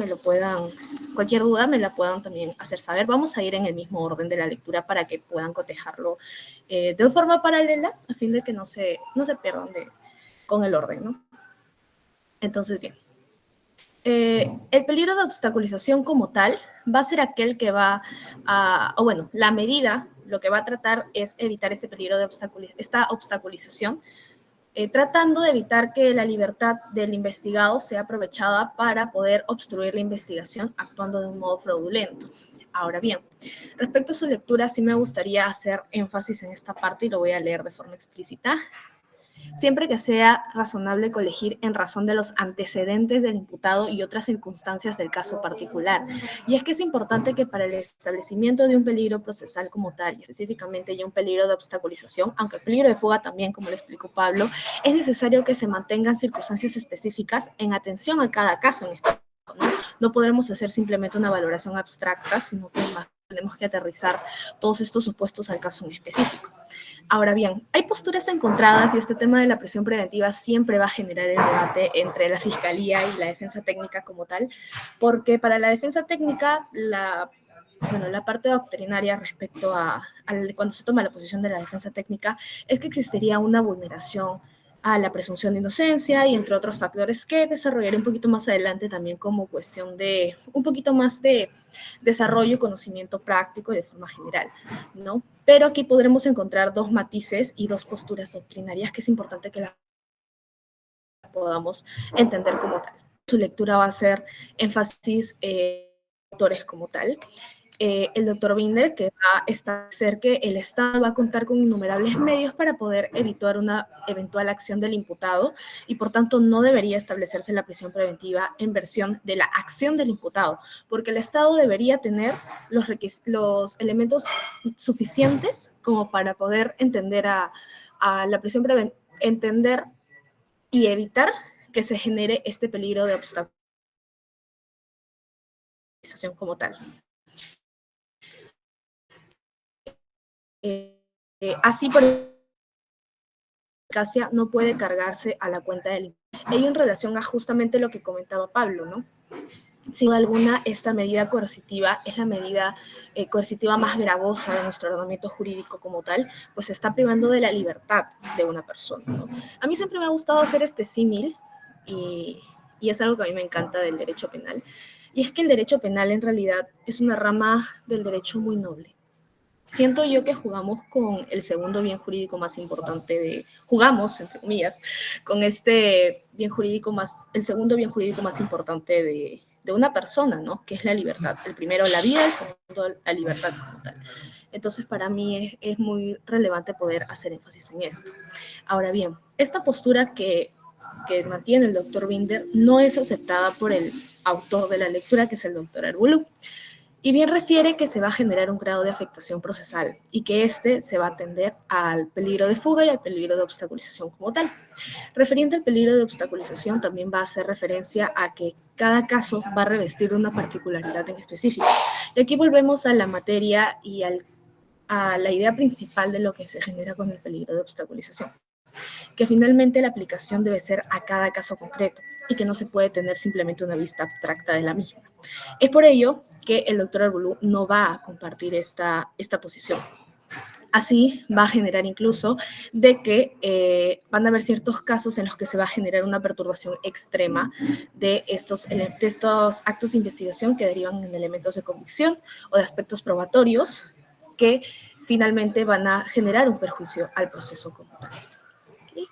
cualquier duda me la puedan también hacer saber. Vamos a ir en el mismo orden de la lectura para que puedan cotejarlo de forma paralela, a fin de que no se pierdan con el orden, ¿no? Entonces, bien. El peligro de obstaculización como tal va a ser aquel que va la medida lo que va a tratar es evitar ese peligro de esta obstaculización, tratando de evitar que la libertad del investigado sea aprovechada para poder obstruir la investigación actuando de un modo fraudulento. Ahora bien, respecto a su lectura, sí me gustaría hacer énfasis en esta parte y lo voy a leer de forma explícita. Siempre que sea razonable colegir en razón de los antecedentes del imputado y otras circunstancias del caso particular. Y es que es importante que para el establecimiento de un peligro procesal como tal, y específicamente ya un peligro de obstaculización, aunque el peligro de fuga también, como le explicó Pablo, es necesario que se mantengan circunstancias específicas en atención a cada caso en específico, ¿no? No podremos hacer simplemente una valoración abstracta, sino que más tenemos que aterrizar todos estos supuestos al caso en específico. Ahora bien, hay posturas encontradas y este tema de la prisión preventiva siempre va a generar el debate entre la fiscalía y la defensa técnica como tal, porque para la defensa técnica la parte doctrinaria respecto a cuando se toma la posición de la defensa técnica es que existiría una vulneración a la presunción de inocencia y entre otros factores que desarrollaré un poquito más adelante también como cuestión de un poquito más de desarrollo y conocimiento práctico y de forma general, ¿no? Pero aquí podremos encontrar dos matices y dos posturas doctrinarias que es importante que las podamos entender como tal. Su lectura va a hacer énfasis en autores como tal. El doctor Binder, que va a establecer que el Estado va a contar con innumerables medios para poder evitar una eventual acción del imputado y por tanto no debería establecerse la prisión preventiva en versión de la acción del imputado, porque el Estado debería tener los elementos suficientes como para poder entender a a la prisión preventiva, entender y evitar que se genere este peligro de obstaculización como tal. Así, por eficacia no puede cargarse a la cuenta del ello en relación a justamente lo que comentaba Pablo, ¿no? Sin duda alguna, esta medida coercitiva es la medida coercitiva más gravosa de nuestro ordenamiento jurídico como tal, pues se está privando de la libertad de una persona, ¿no? A mí siempre me ha gustado hacer este símil y es algo que a mí me encanta del derecho penal, y es que el derecho penal en realidad es una rama del derecho muy noble. Siento yo que jugamos con el segundo bien jurídico más importante jugamos, entre comillas, con este bien jurídico el segundo bien jurídico más importante de una persona, ¿no? Que es la libertad. El primero, la vida, el segundo, la libertad como tal. Entonces, para mí es muy relevante poder hacer énfasis en esto. Ahora bien, esta postura que mantiene el doctor Binder no es aceptada por el autor de la lectura, que es el doctor Arboulou. Y bien refiere que se va a generar un grado de afectación procesal y que este se va a atender al peligro de fuga y al peligro de obstaculización como tal. Referente al peligro de obstaculización, también va a hacer referencia a que cada caso va a revestir una particularidad en específico. Y aquí volvemos a la materia y a la idea principal de lo que se genera con el peligro de obstaculización, que finalmente la aplicación debe ser a cada caso concreto y que no se puede tener simplemente una vista abstracta de la misma. Es por ello que el doctor Arboulou no va a compartir esta posición. Así va a generar incluso de que van a haber ciertos casos en los que se va a generar una perturbación extrema de estos actos de investigación que derivan en elementos de convicción o de aspectos probatorios que finalmente van a generar un perjuicio al proceso como tal. ¿Okay?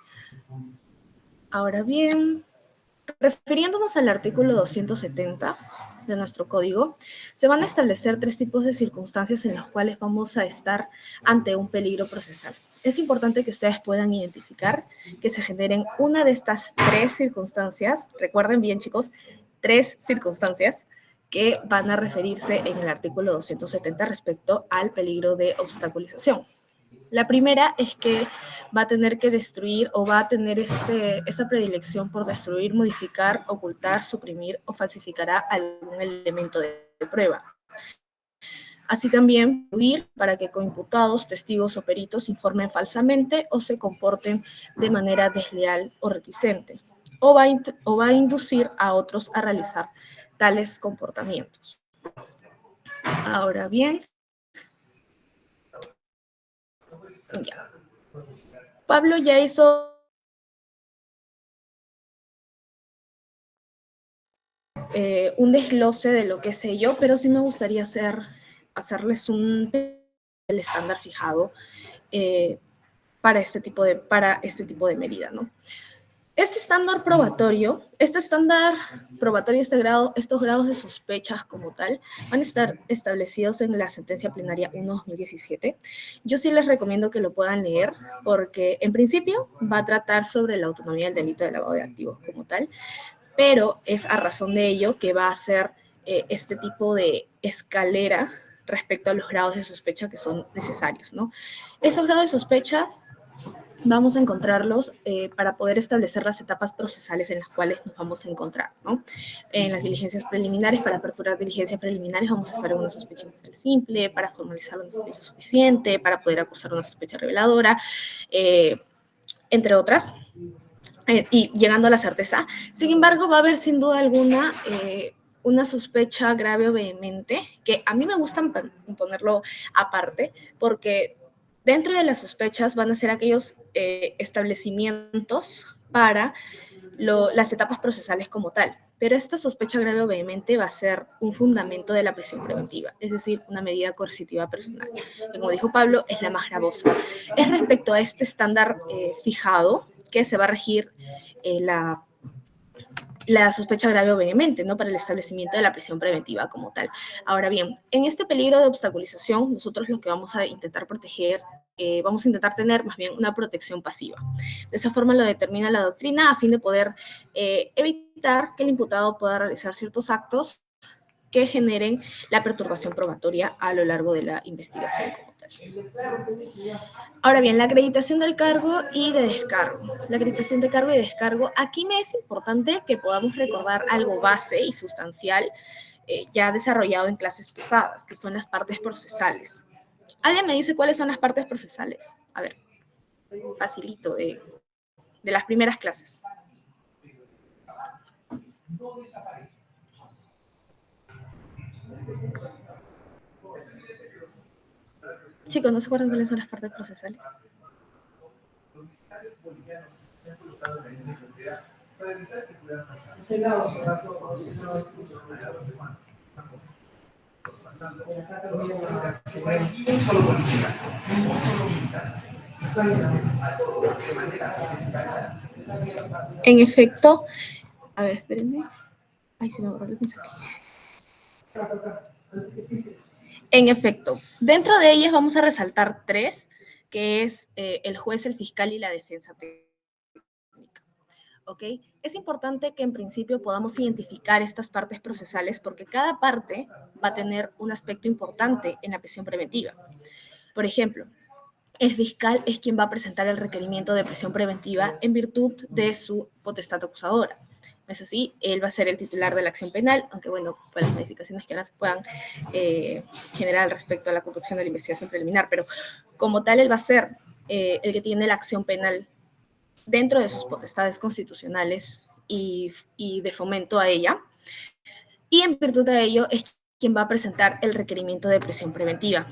Ahora bien, refiriéndonos al artículo 270 de nuestro código, se van a establecer 3 tipos de circunstancias en las cuales vamos a estar ante un peligro procesal. Es importante que ustedes puedan identificar que se generen una de estas 3 circunstancias, recuerden bien chicos, 3 circunstancias que van a referirse en el artículo 270 respecto al peligro de obstaculización. La primera es que va a tener que destruir o va a tener esta predilección por destruir, modificar, ocultar, suprimir o falsificará algún elemento de prueba. Así también, huir para que coimputados, testigos o peritos informen falsamente o se comporten de manera desleal o reticente, o va a inducir a otros a realizar tales comportamientos. Ahora bien, ya. Pablo ya hizo un desglose de lo que sé yo, pero sí me gustaría hacerles el estándar fijado para este tipo de medida, ¿no? Este estándar probatorio, estos grados de sospechas como tal, van a estar establecidos en la sentencia plenaria 1/2017. Yo sí les recomiendo que lo puedan leer, porque en principio va a tratar sobre la autonomía del delito de lavado de activos como tal, pero es a razón de ello que va a ser este tipo de escalera respecto a los grados de sospecha que son necesarios, ¿no? Esos grados de sospecha vamos a encontrarlos para poder establecer las etapas procesales en las cuales nos vamos a encontrar, ¿no? En las diligencias preliminares, para aperturar diligencias preliminares, vamos a estar en una sospecha inicial simple, para formalizar una sospecha suficiente, para poder acusar una sospecha reveladora, entre otras. Y llegando a la certeza. Sin embargo, va a haber sin duda alguna una sospecha grave o vehemente, que a mí me gusta ponerlo aparte, porque dentro de las sospechas van a ser aquellos establecimientos para las etapas procesales como tal. Pero esta sospecha grave o vehemente va a ser un fundamento de la prisión preventiva, es decir, una medida coercitiva personal. Y como dijo Pablo, es la más gravosa. Es respecto a este estándar fijado que se va a regir la sospecha grave o vehemente, ¿no? Para el establecimiento de la prisión preventiva como tal. Ahora bien, en este peligro de obstaculización, nosotros lo que vamos a intentar proteger, vamos a intentar tener más bien una protección pasiva. De esa forma lo determina la doctrina a fin de poder evitar que el imputado pueda realizar ciertos actos que generen la perturbación probatoria a lo largo de la investigación como tal. Ahora bien, la acreditación del cargo y de descargo. La acreditación de cargo y descargo, aquí me es importante que podamos recordar algo base y sustancial ya desarrollado en clases pasadas, que son las partes procesales. ¿Alguien me dice cuáles son las partes procesales? A ver, facilito, de las primeras clases. Chicos, ¿no se acuerdan cuáles son las partes procesales? En efecto, a ver, espérenme. Ay, se me borró el mensaje. En efecto, dentro de ellas vamos a resaltar 3, que es el juez, el fiscal y la defensa técnica. ¿Ok? Es importante que en principio podamos identificar estas partes procesales porque cada parte va a tener un aspecto importante en la prisión preventiva. Por ejemplo, el fiscal es quien va a presentar el requerimiento de prisión preventiva en virtud de su potestad acusadora. ¿No es así? Él va a ser el titular de la acción penal, aunque bueno, pues las modificaciones que ahora se puedan generar respecto a la conducción de la investigación preliminar, pero como tal él va a ser el que tiene la acción penal dentro de sus potestades constitucionales y de fomento a ella, y en virtud de ello es quien va a presentar el requerimiento de prisión preventiva.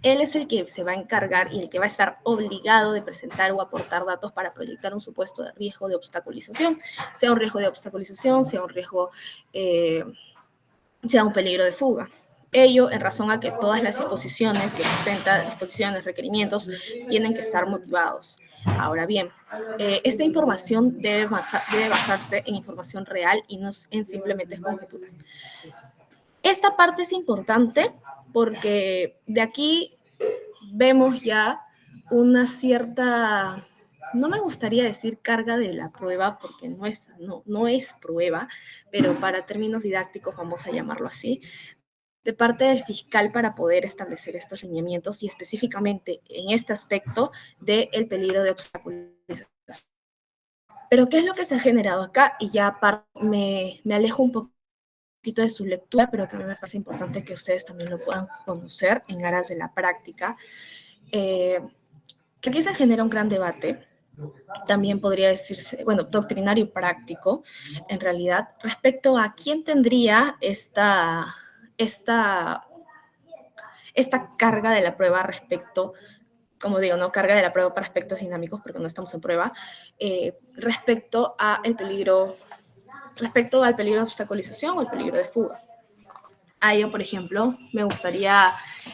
Él es el que se va a encargar y el que va a estar obligado de presentar o aportar datos para proyectar un supuesto de riesgo de obstaculización, sea un riesgo de obstaculización, sea un riesgo, sea un peligro de fuga. Ello en razón a que todas las disposiciones que presenta, disposiciones, requerimientos, tienen que estar motivados. Ahora bien, esta información debe basarse en información real y no en simplemente conjeturas. Esta parte es importante porque de aquí vemos ya una cierta, no me gustaría decir carga de la prueba porque no es prueba, pero para términos didácticos vamos a llamarlo así, de parte del fiscal para poder establecer estos lineamientos y específicamente en este aspecto del peligro de obstaculización. Pero ¿qué es lo que se ha generado acá? Y ya me alejo un poquito de su lectura, pero que me parece importante que ustedes también lo puedan conocer en aras de la práctica. Que aquí se genera un gran debate, también podría decirse, bueno, doctrinario y práctico, en realidad, respecto a quién tendría esta carga de la prueba respecto, como digo, no carga de la prueba para aspectos dinámicos, porque no estamos en prueba, respecto al peligro de obstaculización o el peligro de fuga. A ello, por ejemplo, me gustaría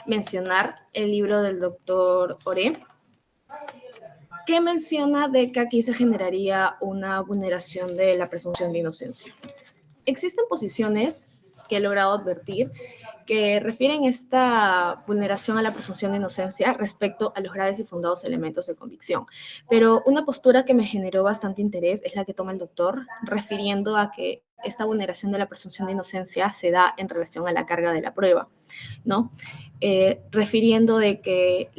mencionar el libro del doctor Oré, que menciona de que aquí se generaría una vulneración de la presunción de inocencia. Existen posiciones que he logrado advertir que refieren esta vulneración a la presunción de inocencia respecto a los graves y fundados elementos de convicción. Pero una postura que me generó bastante interés es la que toma el doctor, refiriendo a que esta vulneración de la presunción de inocencia se da en relación a la carga de la prueba, ¿no? Refiriendo de que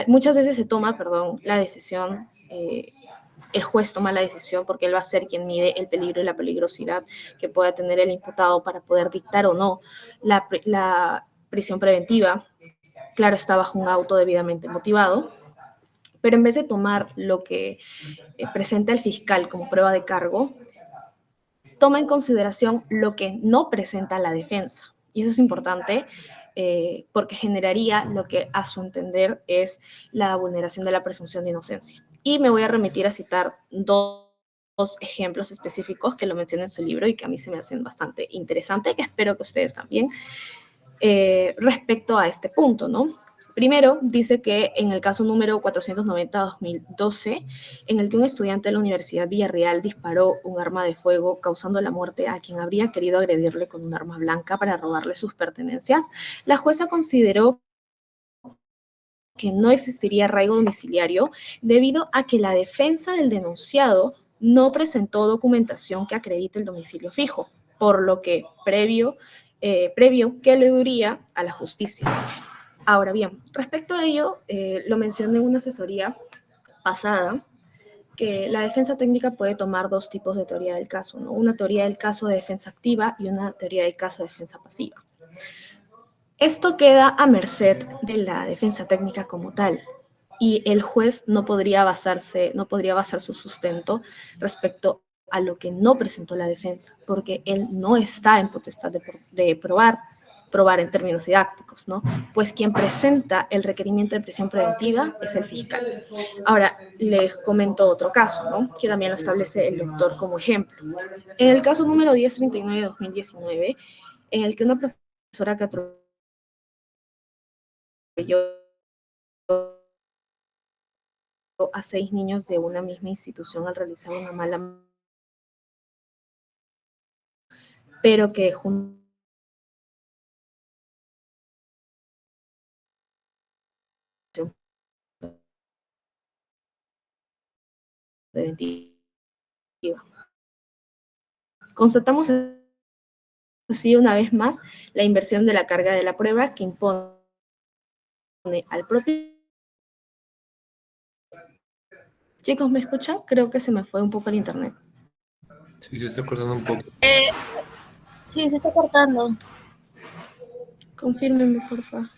muchas veces se toma, la decisión, el juez toma la decisión porque él va a ser quien mide el peligro y la peligrosidad que pueda tener el imputado para poder dictar o no la prisión preventiva. Claro, está bajo un auto debidamente motivado, pero en vez de tomar lo que presenta el fiscal como prueba de cargo, toma en consideración lo que no presenta la defensa. Y eso es importante porque generaría lo que a su entender es la vulneración de la presunción de inocencia. Y me voy a remitir a citar dos ejemplos específicos que lo menciona en su libro y que a mí se me hacen bastante interesantes, que espero que ustedes también, respecto a este punto, ¿no? Primero, dice que en el caso número 490-2012, en el que un estudiante de la Universidad Villarreal disparó un arma de fuego causando la muerte a quien habría querido agredirle con un arma blanca para robarle sus pertenencias, la jueza consideró que no existiría arraigo domiciliario debido a que la defensa del denunciado no presentó documentación que acredite el domicilio fijo, por lo que previo previo que le duría a la justicia. Ahora bien, respecto a ello, lo mencioné en una asesoría pasada, que la defensa técnica puede tomar dos tipos de teoría del caso, ¿no? Una teoría del caso de defensa activa y una teoría del caso de defensa pasiva. Esto queda a merced de la defensa técnica como tal, y el juez no podría basar su sustento respecto a lo que no presentó la defensa, porque él no está en potestad de probar en términos didácticos, ¿no? Pues quien presenta el requerimiento de prisión preventiva es el fiscal. Ahora, les comento otro caso, ¿no? Que también lo establece el doctor como ejemplo. En el caso número 1039 de 2019, en el que una profesora que atropelló a 6 niños de una misma institución al realizar una mala, pero que preventiva. Constatamos así una vez más la inversión de la carga de la prueba que impone al propio. Chicos, ¿me escuchan? Creo que se me fue un poco el internet. Sí, se está cortando un poco. Sí, se está cortando. Confírmenme, por favor.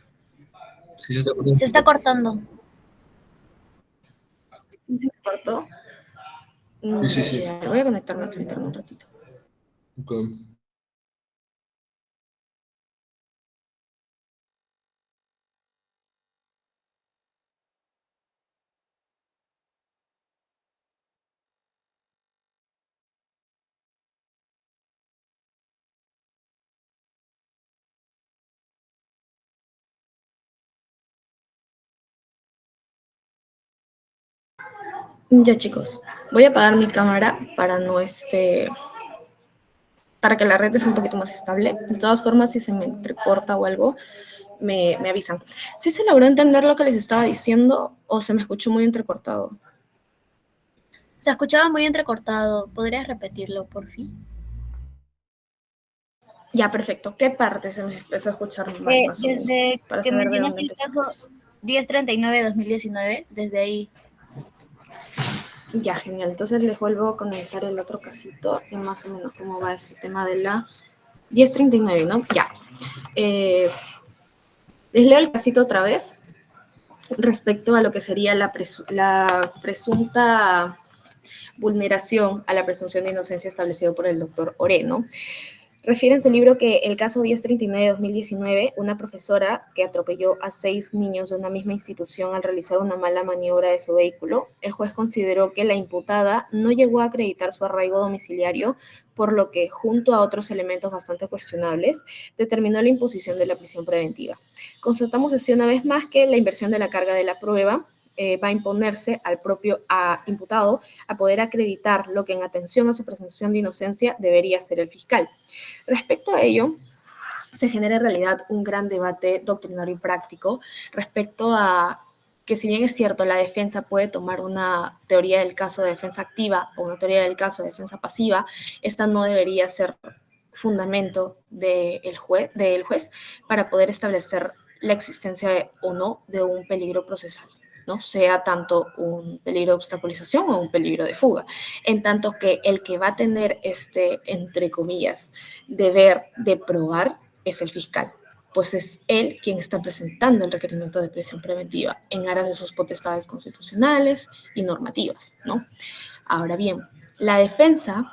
Sí, se está cortando. Se está cortando. ¿Sí se cortó? Sí. Voy a conectarme a Twitter un ratito. Okay. Ya, chicos, voy a apagar mi cámara para para que la red sea un poquito más estable. De todas formas, si se me entrecorta o algo, me avisan. ¿Sí se logró entender lo que les estaba diciendo o se me escuchó muy entrecortado? Se escuchaba muy entrecortado. ¿Podrías repetirlo, por fin? Ya, perfecto. ¿Qué parte se me empezó a escuchar mal, más o menos? Desde Para que saber de dónde mencionaste el empezar. caso 1039 de 2019, desde ahí. Ya, genial. Entonces les vuelvo a conectar el otro casito y más o menos cómo va ese tema de la 1039, ¿no? Ya. Les leo el casito otra vez respecto a lo que sería la presunta vulneración a la presunción de inocencia establecido por el doctor Oreno. Refiere en su libro que el caso 1039 de 2019, una profesora que atropelló a 6 niños de una misma institución al realizar una mala maniobra de su vehículo, el juez consideró que la imputada no llegó a acreditar su arraigo domiciliario, por lo que, junto a otros elementos bastante cuestionables, determinó la imposición de la prisión preventiva. Constatamos así una vez más que la inversión de la carga de la prueba va a imponerse al propio imputado a poder acreditar lo que en atención a su presunción de inocencia debería ser el fiscal. Respecto a ello, se genera en realidad un gran debate doctrinario y práctico respecto a que, si bien es cierto, la defensa puede tomar una teoría del caso de defensa activa o una teoría del caso de defensa pasiva, esta no debería ser fundamento del juez para poder establecer la existencia o no de un peligro procesal, ¿no? Sea tanto un peligro de obstaculización o un peligro de fuga, en tanto que el que va a tener entre comillas, deber de probar es el fiscal, pues es él quien está presentando el requerimiento de prisión preventiva en aras de sus potestades constitucionales y normativas, ¿no? Ahora bien, la defensa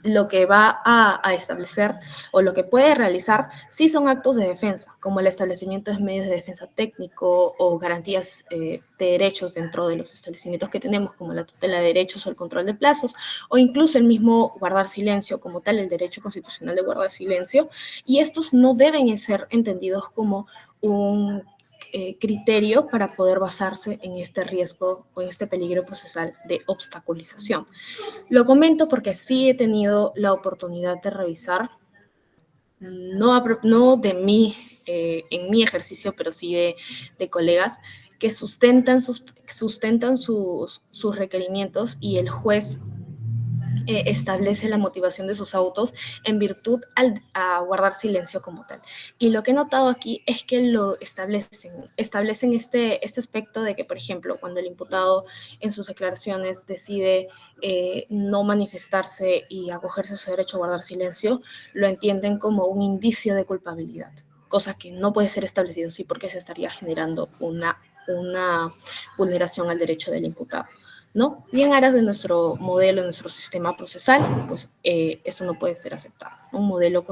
lo que va a establecer o lo que puede realizar sí son actos de defensa, como el establecimiento de medios de defensa técnico o garantías de derechos dentro de los establecimientos que tenemos, como la tutela de derechos o el control de plazos, o incluso el mismo guardar silencio como tal, el derecho constitucional de guardar silencio, y estos no deben ser entendidos como un criterio para poder basarse en este riesgo o en este peligro procesal de obstaculización. Lo comento porque sí he tenido la oportunidad de revisar, no de mí, en mi ejercicio, pero sí de colegas que sustentan sus requerimientos y el juez establece la motivación de sus autos en virtud a guardar silencio como tal. Y lo que he notado aquí es que lo establecen este aspecto de que, por ejemplo, cuando el imputado en sus declaraciones decide no manifestarse y acogerse a su derecho a guardar silencio, lo entienden como un indicio de culpabilidad, cosa que no puede ser establecido así porque se estaría generando una vulneración al derecho del imputado, ¿no? Y en aras de nuestro modelo, nuestro sistema procesal, pues eso no puede ser aceptado. Un modelo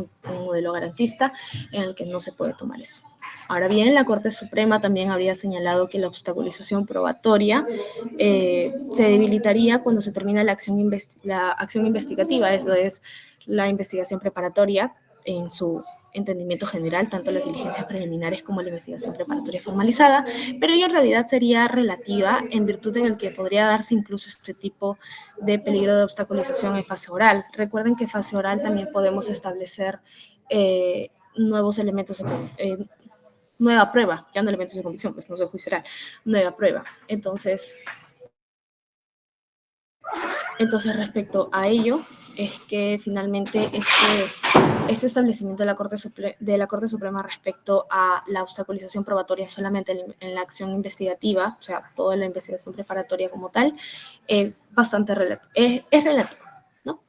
garantista en el que no se puede tomar eso. Ahora bien, la Corte Suprema también habría señalado que la obstaculización probatoria se debilitaría cuando se termina la acción investigativa, eso es la investigación preparatoria en su entendimiento general, tanto las diligencias preliminares como la investigación preparatoria formalizada, pero ella en realidad sería relativa en virtud en el que podría darse incluso este tipo de peligro de obstaculización en fase oral. Recuerden que en fase oral también podemos establecer nuevos elementos de nueva prueba, ya no elementos de convicción, pues no se juiciará, nueva prueba. Entonces respecto a ello, es que finalmente este establecimiento de la Corte Suprema respecto a la obstaculización probatoria solamente en la acción investigativa, o sea, toda la investigación preparatoria como tal, es bastante relativo, ¿no?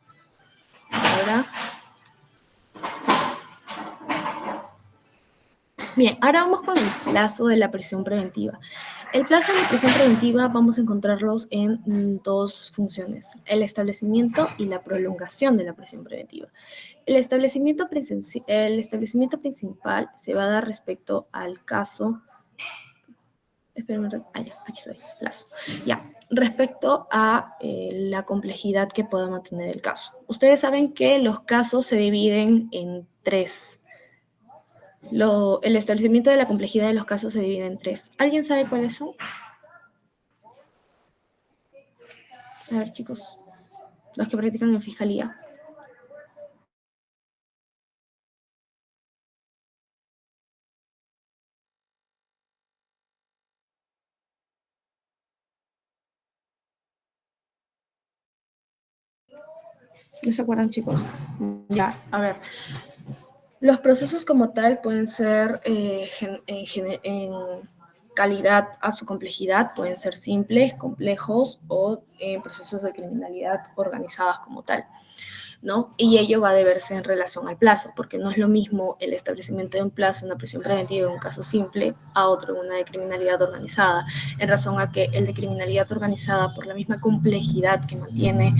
Ahora, bien, ahora vamos con el plazo de la prisión preventiva. El plazo de la prisión preventiva vamos a encontrarlos en dos funciones, el establecimiento y la prolongación de la prisión preventiva. El establecimiento principal se va a dar respecto al caso. Espérenme, ya, aquí estoy, plazo. Ya, respecto a la complejidad que pueda mantener el caso. Ustedes saben que los casos se dividen en tres. El establecimiento de la complejidad de los casos se divide en tres. ¿Alguien sabe cuáles son? A ver, chicos, los que practican en fiscalía. ¿No se acuerdan, chicos? Ya, a ver. Los procesos como tal pueden ser en calidad a su complejidad, pueden ser simples, complejos o procesos de criminalidad organizadas como tal, ¿no? Y ello va a deberse en relación al plazo, porque no es lo mismo el establecimiento de un plazo, una prisión preventiva en un caso simple, a otro en una de criminalidad organizada, en razón a que el de criminalidad organizada, por la misma complejidad que mantiene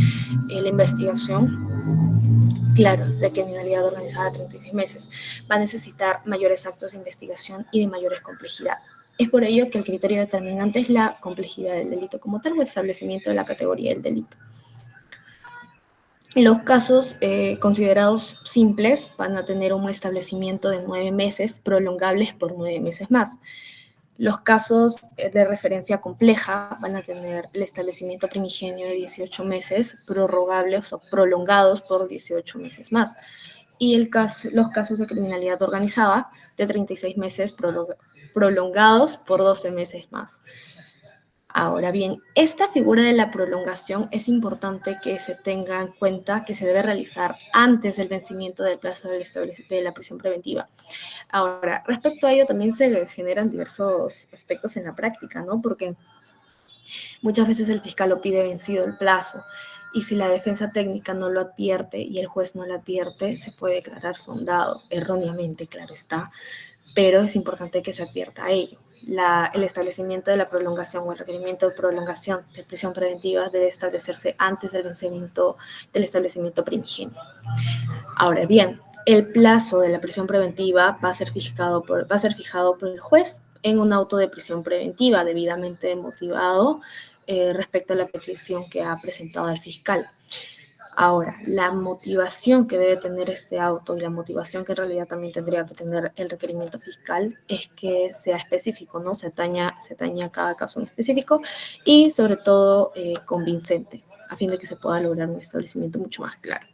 la investigación, claro, la criminalidad organizada a 36 meses, va a necesitar mayores actos de investigación y de mayores complejidad. Es por ello que el criterio determinante es la complejidad del delito como tal o el establecimiento de la categoría del delito. Los casos considerados simples van a tener un establecimiento de 9 meses, prolongables por 9 meses más. Los casos de referencia compleja van a tener el establecimiento primigenio de 18 meses, prorrogables o prolongados por 18 meses más. Y los casos de criminalidad organizada de 36 meses, prolongados por 12 meses más. Ahora bien, esta figura de la prolongación es importante que se tenga en cuenta que se debe realizar antes del vencimiento del plazo de la prisión preventiva. Ahora, respecto a ello también se generan diversos aspectos en la práctica, ¿no? Porque muchas veces el fiscal lo pide vencido el plazo y si la defensa técnica no lo advierte y el juez no lo advierte, se puede declarar fundado, erróneamente, claro está, pero es importante que se advierta a ello. El establecimiento de la prolongación o el requerimiento de prolongación de prisión preventiva debe establecerse antes del vencimiento del establecimiento primigenio. Ahora bien, el plazo de la prisión preventiva va a ser fijado por el juez en un auto de prisión preventiva debidamente motivado respecto a la petición que ha presentado el fiscal. Ahora, la motivación que debe tener este auto y la motivación que en realidad también tendría que tener el requerimiento fiscal es que sea específico, ¿no? Se ataña a cada caso en específico y sobre todo convincente, a fin de que se pueda lograr un establecimiento mucho más claro.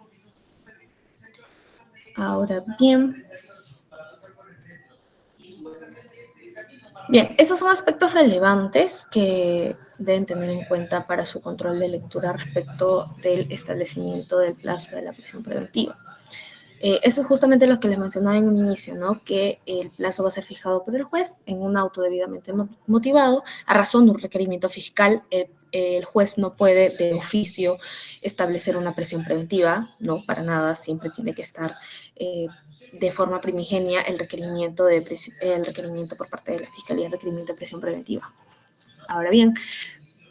Ahora bien, Bien, esos son aspectos relevantes que deben tener en cuenta para su control de lectura respecto del establecimiento del plazo de la prisión preventiva. Eso es justamente lo que les mencionaba en un inicio, ¿no? Que el plazo va a ser fijado por el juez en un auto debidamente motivado a razón de un requerimiento fiscal. El juez no puede de oficio establecer una prisión preventiva, no, para nada, siempre tiene que estar de forma primigenia el requerimiento por parte de la Fiscalía, el requerimiento de prisión preventiva. Ahora bien,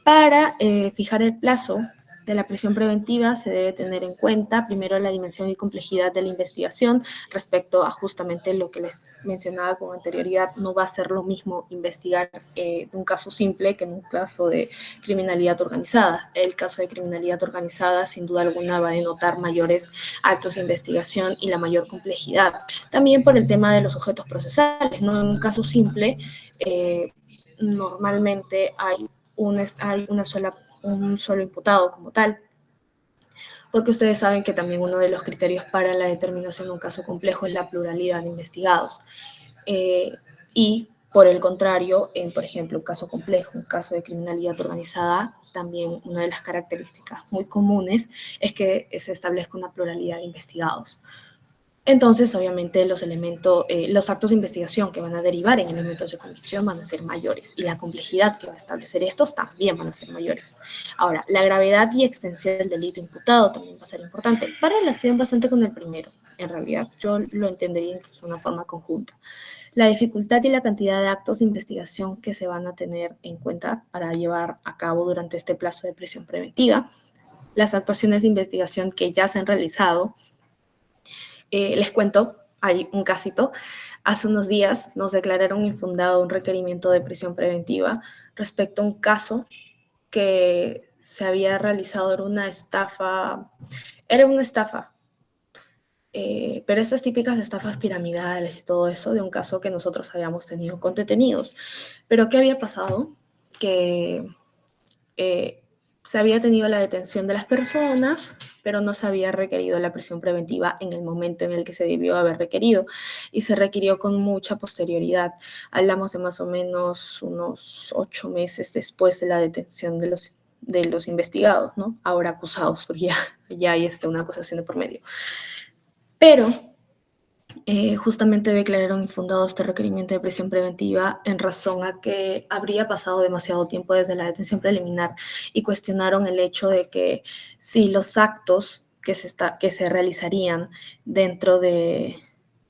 para fijar el plazo de la prisión preventiva se debe tener en cuenta primero la dimensión y complejidad de la investigación respecto a justamente lo que les mencionaba con anterioridad. No va a ser lo mismo investigar un caso simple que en un caso de criminalidad organizada. El caso de criminalidad organizada sin duda alguna va a denotar mayores actos de investigación y la mayor complejidad. También por el tema de los sujetos procesales, ¿no? En un caso simple normalmente hay un solo imputado como tal, porque ustedes saben que también uno de los criterios para la determinación de un caso complejo es la pluralidad de investigados. Y por el contrario, por ejemplo, un caso complejo, un caso de criminalidad organizada, también una de las características muy comunes es que se establezca una pluralidad de investigados. Entonces, obviamente, los actos de investigación que van a derivar en elementos de convicción van a ser mayores y la complejidad que va a establecer estos también van a ser mayores. Ahora, la gravedad y extensión del delito imputado también va a ser importante. Va a relación bastante con el primero, en realidad. Yo lo entendería de una forma conjunta. La dificultad y la cantidad de actos de investigación que se van a tener en cuenta para llevar a cabo durante este plazo de prisión preventiva. Las actuaciones de investigación que ya se han realizado. Les cuento, hay un casito. Hace unos días nos declararon infundado un requerimiento de prisión preventiva respecto a un caso que se había realizado en una estafa. Era una estafa, pero estas típicas estafas piramidales y todo eso, de un caso que nosotros habíamos tenido con detenidos. Pero ¿qué había pasado? Que se había tenido la detención de las personas, pero no se había requerido la prisión preventiva en el momento en el que se debió haber requerido y se requirió con mucha posterioridad. Hablamos de más o menos unos 8 meses después de la detención de los investigados, ¿no? Ahora acusados, porque ya hay una acusación de por medio. Pero justamente declararon infundado este requerimiento de prisión preventiva en razón a que habría pasado demasiado tiempo desde la detención preliminar y cuestionaron el hecho de que si los actos que se realizarían dentro del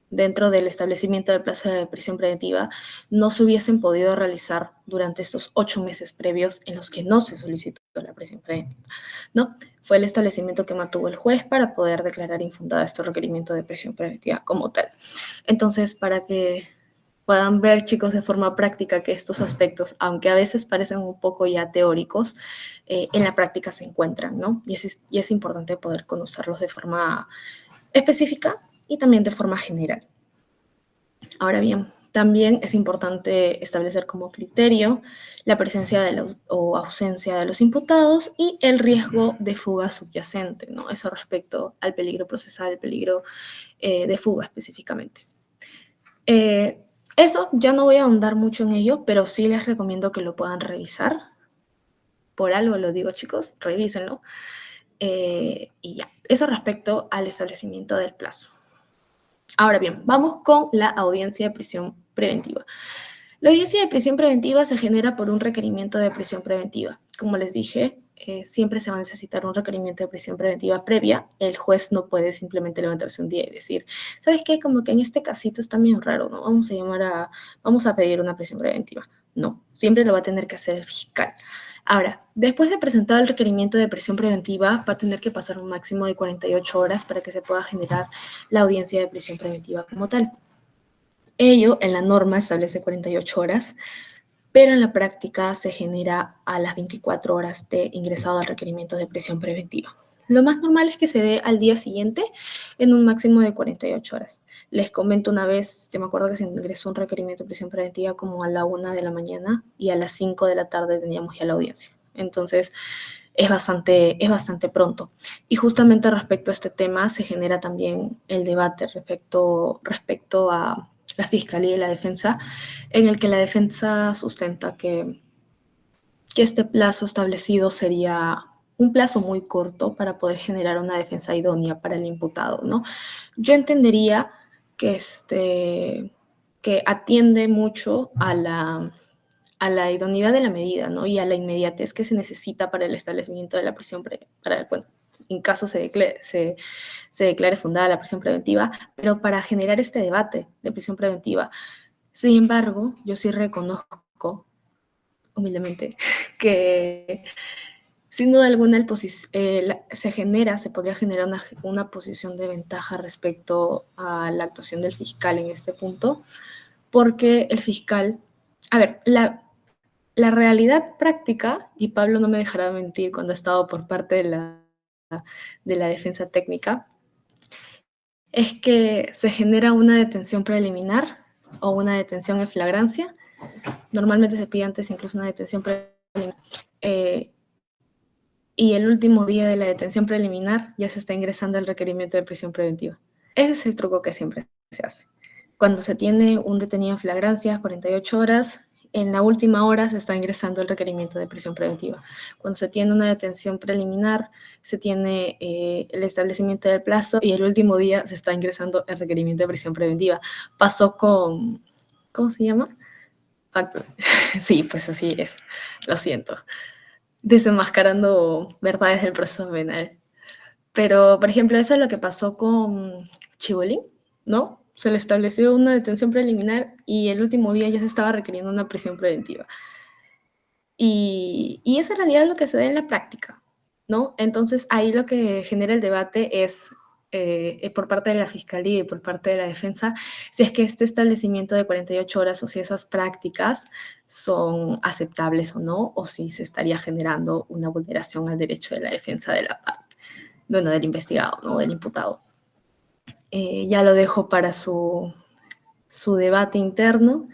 establecimiento del plazo de prisión preventiva no se hubiesen podido realizar durante estos 8 meses previos en los que no se solicitó la prisión preventiva, ¿no? Fue el establecimiento que mantuvo el juez para poder declarar infundada este requerimiento de prisión preventiva como tal. Entonces, para que puedan ver, chicos, de forma práctica que estos aspectos, aunque a veces parecen un poco ya teóricos, en la práctica se encuentran, ¿no? Y es importante poder conocerlos de forma específica y también de forma general. Ahora bien, también es importante establecer como criterio la presencia o ausencia de los imputados y el riesgo de fuga subyacente, ¿no? Eso respecto al peligro procesal, el peligro de fuga específicamente. Eso ya no voy a ahondar mucho en ello, pero sí les recomiendo que lo puedan revisar. Por algo lo digo, chicos, revísenlo. Y ya, eso respecto al establecimiento del plazo. Ahora bien, vamos con la audiencia de prisión preventiva. La audiencia de prisión preventiva se genera por un requerimiento de prisión preventiva. Como les dije, siempre se va a necesitar un requerimiento de prisión preventiva previa. El juez no puede simplemente levantarse un día y decir, ¿sabes qué? Como que en este casito está medio raro, ¿no? Vamos a pedir una prisión preventiva. No, siempre lo va a tener que hacer el fiscal. Ahora, después de presentar el requerimiento de prisión preventiva, va a tener que pasar un máximo de 48 horas para que se pueda generar la audiencia de prisión preventiva como tal. Ello en la norma establece 48 horas, pero en la práctica se genera a las 24 horas de ingresado al requerimiento de prisión preventiva. Lo más normal es que se dé al día siguiente en un máximo de 48 horas. Les comento una vez, yo me acuerdo que se ingresó un requerimiento de prisión preventiva como a la 1 de la mañana y a las 5 de la tarde teníamos ya la audiencia. Entonces, es bastante pronto. Y justamente respecto a este tema se genera también el debate respecto a la Fiscalía y la Defensa, en el que la defensa sustenta que este plazo establecido sería un plazo muy corto para poder generar una defensa idónea para el imputado, ¿no? Yo entendería que, que atiende mucho a la idoneidad de la medida, ¿no? Y a la inmediatez que se necesita para el establecimiento de la prisión, bueno, en caso se declare fundada la prisión preventiva, pero para generar este debate de prisión preventiva. Sin embargo, yo sí reconozco humildemente que sin duda alguna se podría generar una posición de ventaja respecto a la actuación del fiscal en este punto, porque el fiscal, a ver, la realidad práctica, y Pablo no me dejará mentir cuando ha estado por parte de la defensa técnica, es que se genera una detención preliminar o una detención en flagrancia. Normalmente se pide antes incluso una detención preliminar. Y el último día de la detención preliminar ya se está ingresando el requerimiento de prisión preventiva. Ese es el truco que siempre se hace. Cuando se tiene un detenido en flagrancia, 48 horas, en la última hora se está ingresando el requerimiento de prisión preventiva. Cuando se tiene una detención preliminar, se tiene el establecimiento del plazo y el último día se está ingresando el requerimiento de prisión preventiva. Pasó con, ¿cómo se llama? Sí, pues así es, lo siento. Desenmascarando verdades del proceso penal. Pero, por ejemplo, eso es lo que pasó con Chibolín, ¿no? Se le estableció una detención preliminar y el último día ya se estaba requiriendo una prisión preventiva. Y esa en realidad es lo que se da en la práctica, ¿no? Entonces, ahí lo que genera el debate es, por parte de la Fiscalía y por parte de la Defensa, si es que este establecimiento de 48 horas o si esas prácticas son aceptables o no, o si se estaría generando una vulneración al derecho de la defensa de la parte, bueno, del investigado, ¿no? Del imputado. Ya lo dejo para su debate interno.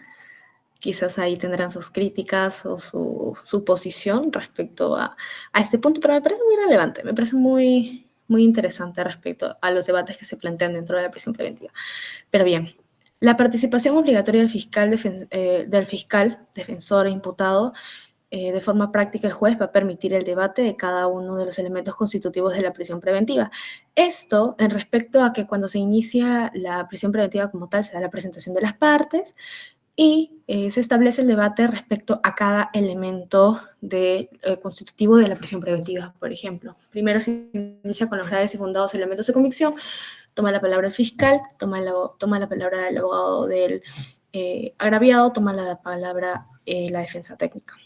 Quizás ahí tendrán sus críticas o su posición respecto a este punto, pero me parece muy relevante, me parece muy, muy interesante respecto a los debates que se plantean dentro de la prisión preventiva. Pero bien, la participación obligatoria del fiscal, defensor e imputado, de forma práctica el juez va a permitir el debate de cada uno de los elementos constitutivos de la prisión preventiva. Esto en respecto a que cuando se inicia la prisión preventiva como tal, se da la presentación de las partes, y se establece el debate respecto a cada elemento constitutivo de la prisión preventiva. Por ejemplo, primero se inicia con los graves y fundados elementos de convicción, toma la palabra el fiscal, toma la palabra el abogado del agraviado, toma la palabra la defensa técnica.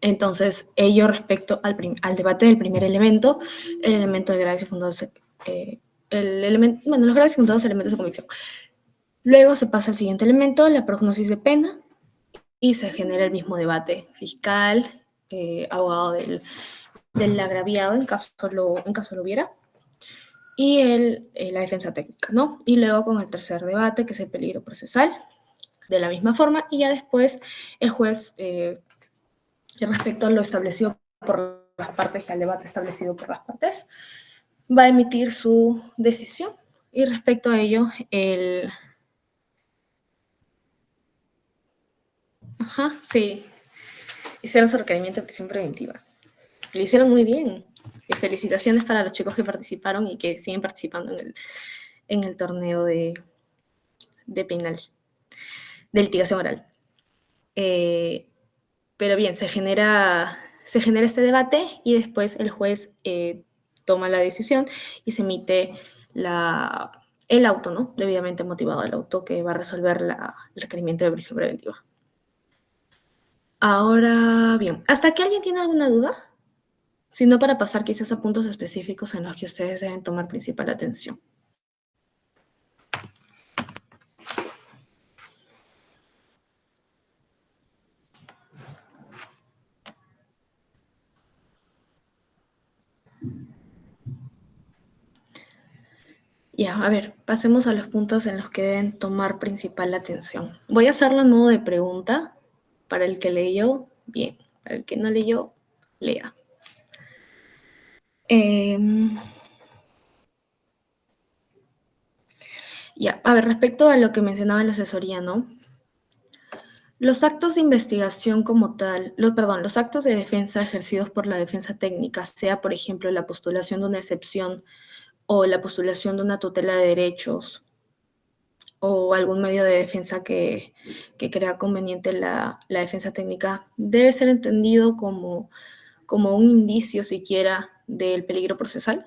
Entonces, ello respecto al debate del primer elemento, el elemento de graves y fundados, los graves y fundados elementos de convicción. Luego se pasa al siguiente elemento, la prognosis de pena, y se genera el mismo debate fiscal, abogado del agraviado, en caso lo hubiera, y la defensa técnica, ¿no? Y luego con el tercer debate, que es el peligro procesal, de la misma forma, y ya después el juez, respecto a lo establecido por las partes, al debate establecido por las partes, va a emitir su decisión, y respecto a ello, sí. Hicieron su requerimiento de prisión preventiva. Lo hicieron muy bien. Y felicitaciones para los chicos que participaron y que siguen participando en el torneo de penal, de litigación oral. Pero bien, se genera este debate y después el juez toma la decisión y se emite el auto, ¿no? Debidamente motivado el auto que va a resolver el requerimiento de prisión preventiva. Ahora bien, ¿hasta aquí alguien tiene alguna duda? Sino para pasar quizás a puntos específicos en los que ustedes deben tomar principal atención. Ya, a ver, pasemos a los puntos en los que deben tomar principal atención. Voy a hacerlo en modo de pregunta. Para el que leyó, bien. Para el que no leyó, lea. Ya, a ver, respecto a lo que mencionaba en la asesoría, ¿no? Los actos de investigación como tal, los actos de defensa ejercidos por la defensa técnica, sea por ejemplo la postulación de una excepción o la postulación de una tutela de derechos o algún medio de defensa que crea conveniente la defensa técnica, debe ser entendido como un indicio siquiera del peligro procesal,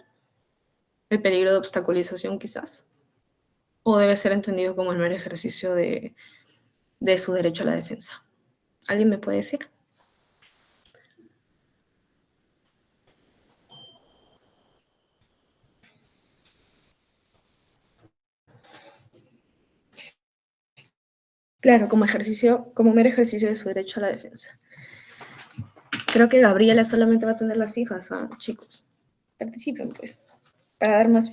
el peligro de obstaculización quizás, o debe ser entendido como el mero ejercicio de su derecho a la defensa. ¿Alguien me puede decir? Claro, como mero ejercicio de su derecho a la defensa. Creo que Gabriela solamente va a tener las fijas, ¿ah, chicos? Participen, pues, para dar más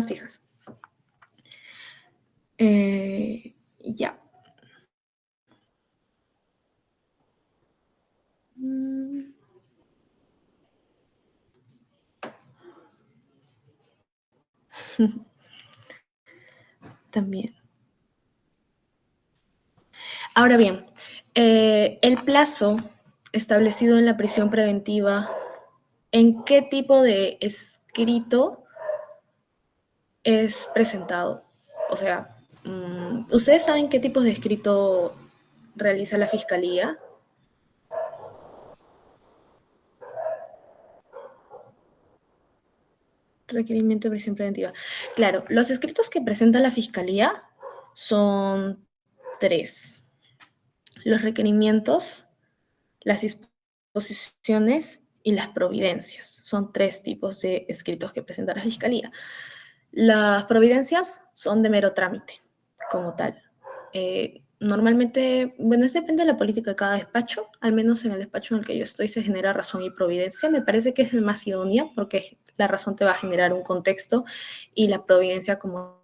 fijas. Ya. También. Ahora bien, el plazo establecido en la prisión preventiva, ¿en qué tipo de escrito es presentado? O sea, ¿ustedes saben qué tipos de escrito realiza la Fiscalía? Requerimiento de prisión preventiva. Claro, los escritos que presenta la Fiscalía son 3. Los requerimientos, las disposiciones y las providencias. Son 3 tipos de escritos que presenta la Fiscalía. Las providencias son de mero trámite, como tal. Normalmente, bueno, depende de la política de cada despacho, al menos en el despacho en el que yo estoy se genera razón y providencia. Me parece que es el más idóneo porque la razón te va a generar un contexto y la providencia como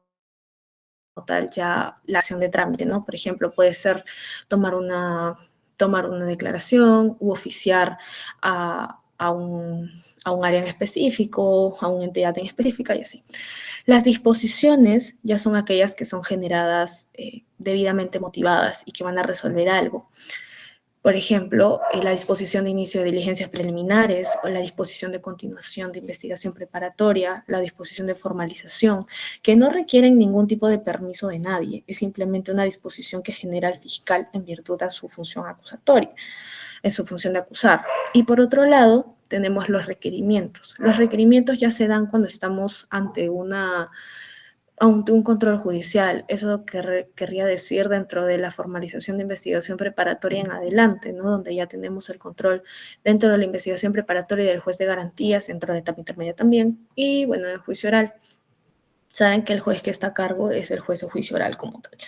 tal ya la acción de trámite, ¿no? Por ejemplo, puede ser tomar una declaración u oficiar a un área en específico, a una entidad en específica y así. Las disposiciones ya son aquellas que son generadas debidamente motivadas y que van a resolver algo. Por ejemplo, la disposición de inicio de diligencias preliminares o la disposición de continuación de investigación preparatoria, la disposición de formalización, que no requieren ningún tipo de permiso de nadie, es simplemente una disposición que genera el fiscal en virtud de su función acusatoria, en su función de acusar. Y por otro lado, tenemos los requerimientos. Los requerimientos ya se dan cuando estamos ante un control judicial. Eso querría decir dentro de la formalización de investigación preparatoria en adelante, ¿no? Donde ya tenemos el control dentro de la investigación preparatoria del juez de garantías, dentro de la etapa intermedia también, y bueno, el juicio oral. Saben que el juez que está a cargo es el juez de juicio oral como tal,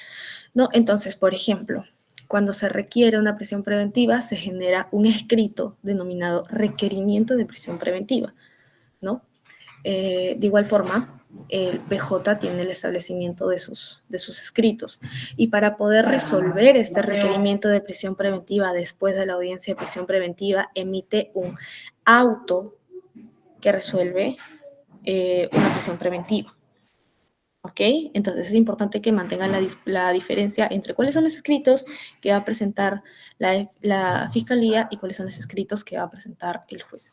¿no? Entonces, por ejemplo, cuando se requiere una prisión preventiva, se genera un escrito denominado requerimiento de prisión preventiva, ¿no? De igual forma, el PJ tiene el establecimiento de sus escritos. Y para poder resolver este requerimiento de prisión preventiva después de la audiencia de prisión preventiva, emite un auto que resuelve una prisión preventiva. ¿Ok? Entonces es importante que mantengan la diferencia entre cuáles son los escritos que va a presentar la Fiscalía y cuáles son los escritos que va a presentar el juez.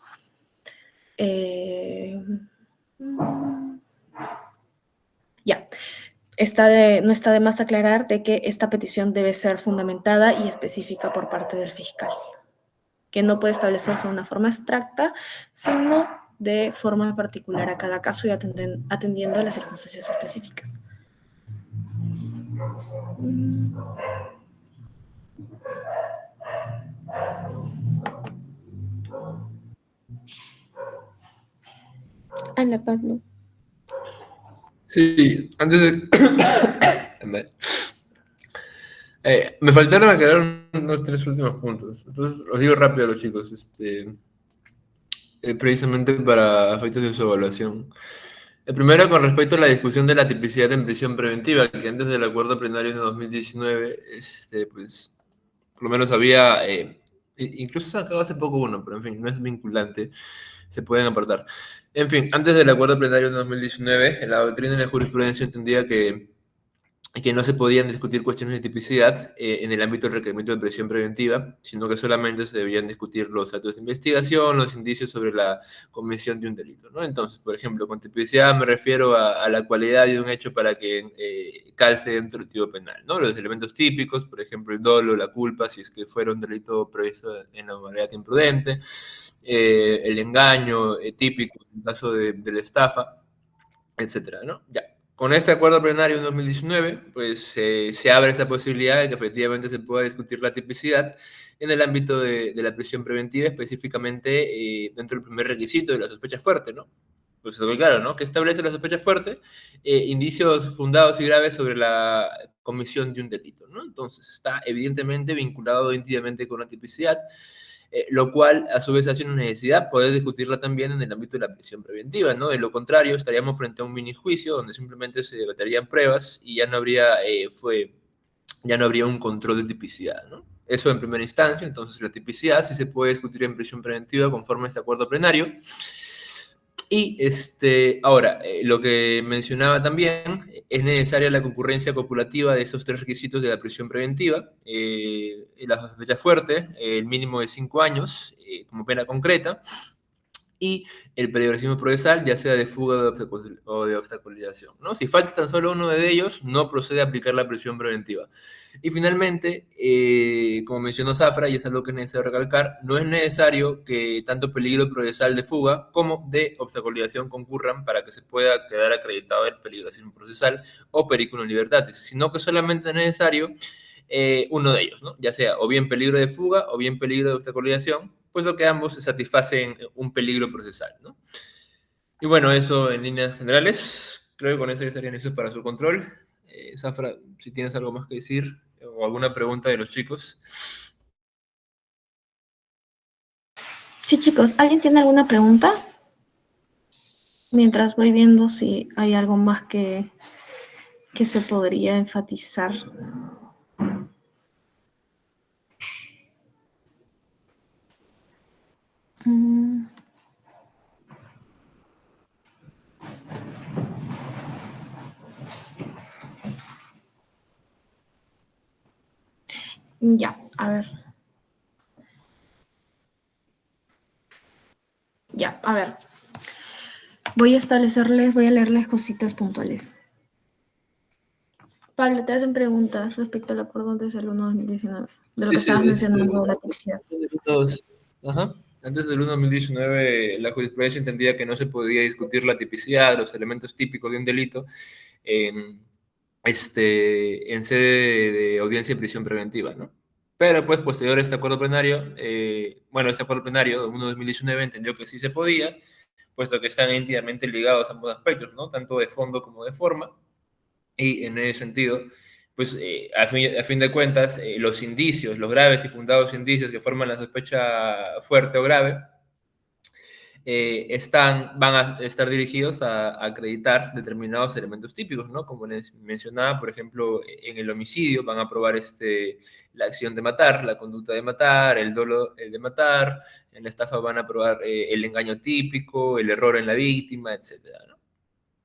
Ya, no está de más aclarar de que esta petición debe ser fundamentada y específica por parte del fiscal, que no puede establecerse de una forma abstracta, sino de forma particular a cada caso y atendiendo a las circunstancias específicas. Habla, Pablo. Sí, antes de... me faltaron aclarar unos 3 últimos puntos. Entonces, los digo rápido a los chicos, precisamente para efectos de su evaluación. El primero, con respecto a la discusión de la tipicidad en prisión preventiva, que antes del acuerdo plenario de 2019, pues, por lo menos había, incluso se acabó hace poco uno, pero en fin, no es vinculante, se pueden apartar. En fin, antes del acuerdo plenario de 2019, la doctrina y la jurisprudencia entendía que que no se podían discutir cuestiones de tipicidad en el ámbito del requerimiento de prisión preventiva, sino que solamente se debían discutir los actos de investigación, los indicios sobre la comisión de un delito, ¿no? Entonces, por ejemplo, con tipicidad me refiero a la cualidad de un hecho para que calce dentro del tipo penal, ¿no? Los elementos típicos, por ejemplo, el dolo, la culpa, si es que fuera un delito previsto en la modalidad imprudente, el engaño típico en caso de la estafa, etcétera, ¿no? Ya. Con este acuerdo plenario en 2019, pues se abre esta posibilidad de que efectivamente se pueda discutir la tipicidad en el ámbito de la prisión preventiva, específicamente dentro del primer requisito de la sospecha fuerte, ¿no? Pues claro, ¿no? Que establece la sospecha fuerte, indicios fundados y graves sobre la comisión de un delito, ¿no? Entonces está evidentemente vinculado íntimamente con la tipicidad, lo cual a su vez hace una necesidad poder discutirla también en el ámbito de la prisión preventiva, ¿no? De lo contrario, estaríamos frente a un minijuicio donde simplemente se debatirían pruebas y ya no habría un control de tipicidad, ¿no? Eso en primera instancia. Entonces la tipicidad sí se puede discutir en prisión preventiva conforme a este acuerdo plenario. Y ahora, lo que mencionaba también, es necesaria la concurrencia copulativa de esos tres requisitos de la prisión preventiva, la sospecha fuerte, el mínimo de 5 años como pena concreta, y el peligrosismo procesal, ya sea de fuga o de obstaculización, ¿no? Si falta tan solo uno de ellos, no procede a aplicar la prisión preventiva. Y finalmente, como mencionó Zafra, y es algo que es necesario recalcar, no es necesario que tanto peligro procesal de fuga como de obstaculización concurran para que se pueda quedar acreditado el peligrosismo procesal o periculum libertatis, sino que solamente es necesario uno de ellos, ¿no? Ya sea o bien peligro de fuga o bien peligro de obstaculización, puesto que ambos satisfacen un peligro procesal, ¿no? Y bueno, eso en líneas generales. Creo que con eso ya estarían listos para su control. Zafra, si tienes algo más que decir o alguna pregunta de los chicos. Sí, chicos, ¿alguien tiene alguna pregunta? Mientras voy viendo si hay algo más que se podría enfatizar. Ya, a ver. Ya, a ver. Voy a leerles cositas puntuales. Pablo, te hacen preguntas respecto al acuerdo antes del 1/2019, de lo que estabas mencionando de la tipicidad. Ajá. Antes del 1/2019, la jurisprudencia entendía que no se podía discutir la tipicidad, los elementos típicos de un delito, en sede de audiencia de prisión preventiva, ¿no? Pero pues posterior a este acuerdo plenario, este acuerdo plenario, 1/2019, entendió que sí se podía, puesto que están íntimamente ligados a ambos aspectos, ¿no? Tanto de fondo como de forma, y en ese sentido, pues a fin de cuentas, los indicios, los graves y fundados indicios que forman la sospecha fuerte o grave, van a estar dirigidos a acreditar determinados elementos típicos, ¿no? Como les mencionaba, por ejemplo, en el homicidio van a probar la acción de matar, la conducta de matar, el dolo, el de matar. En la estafa van a probar el engaño típico, el error en la víctima, etcétera, ¿no?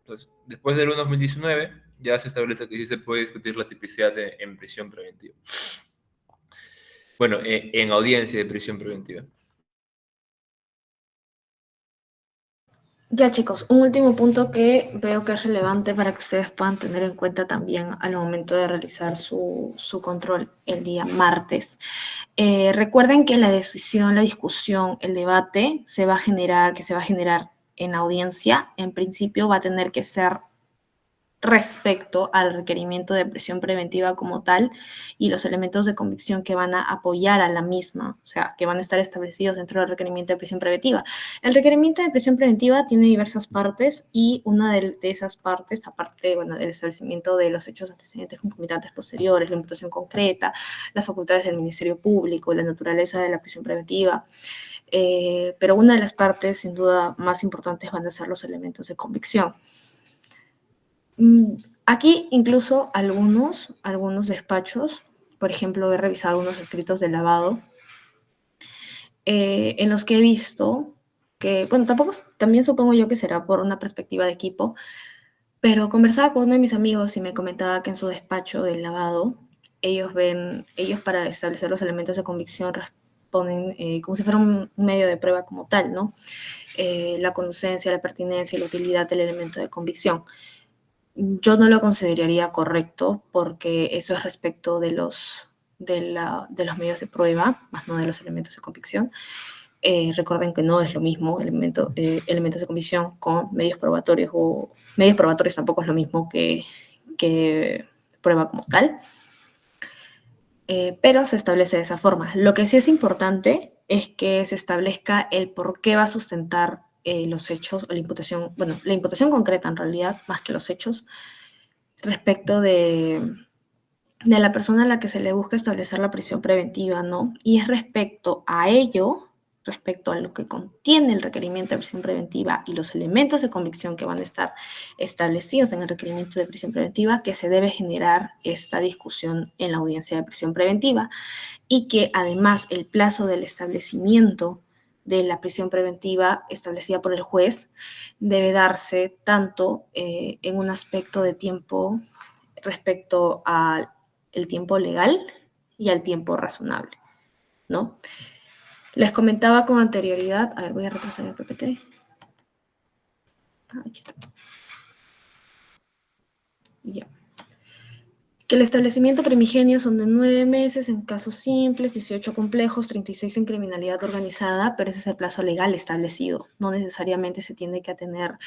Entonces, después del 1/2019, ya se establece que sí se puede discutir la tipicidad en prisión preventiva. Bueno, en audiencia de prisión preventiva. Ya, chicos, un último punto que veo que es relevante para que ustedes puedan tener en cuenta también al momento de realizar su control el día martes. Recuerden que la decisión, la discusión, el debate que se va a generar en audiencia, en principio va a tener que ser respecto al requerimiento de prisión preventiva como tal y los elementos de convicción que van a apoyar a la misma, o sea, que van a estar establecidos dentro del requerimiento de prisión preventiva. El requerimiento de prisión preventiva tiene diversas partes y una de esas partes, aparte, bueno, del establecimiento de los hechos antecedentes concomitantes posteriores, la imputación concreta, las facultades del Ministerio Público, la naturaleza de la prisión preventiva, pero una de las partes, sin duda, más importantes van a ser los elementos de convicción. Aquí incluso algunos despachos, por ejemplo, he revisado unos escritos de lavado en los que he visto que, bueno, también supongo yo que será por una perspectiva de equipo, Pero conversaba con uno de mis amigos y me comentaba que en su despacho del lavado, ellos para establecer los elementos de convicción ponen como si fuera un medio de prueba como tal, ¿no? La conducencia, la pertinencia y la utilidad del elemento de convicción. Yo no lo consideraría correcto porque eso es respecto de los medios de prueba, más no de los elementos de convicción. Recuerden que no es lo mismo elementos de convicción con medios probatorios, o medios probatorios tampoco es lo mismo que prueba como tal, pero se establece de esa forma. Lo que sí es importante es que se establezca el por qué va a sustentar los hechos o la imputación concreta en realidad, más que los hechos, respecto de la persona a la que se le busca establecer la prisión preventiva, ¿no? Y es respecto a ello, respecto a lo que contiene el requerimiento de prisión preventiva y los elementos de convicción que van a estar establecidos en el requerimiento de prisión preventiva, que se debe generar esta discusión en la audiencia de prisión preventiva, y que además el plazo del establecimiento de la prisión preventiva establecida por el juez debe darse tanto en un aspecto de tiempo respecto al tiempo legal y al tiempo razonable, ¿no? Les comentaba con anterioridad, a ver, voy a retroceder el PPT. Aquí está. Ya. Que el establecimiento primigenio son de 9 meses en casos simples, 18 complejos, 36 en criminalidad organizada, pero ese es el plazo legal establecido. No necesariamente se tiene que atener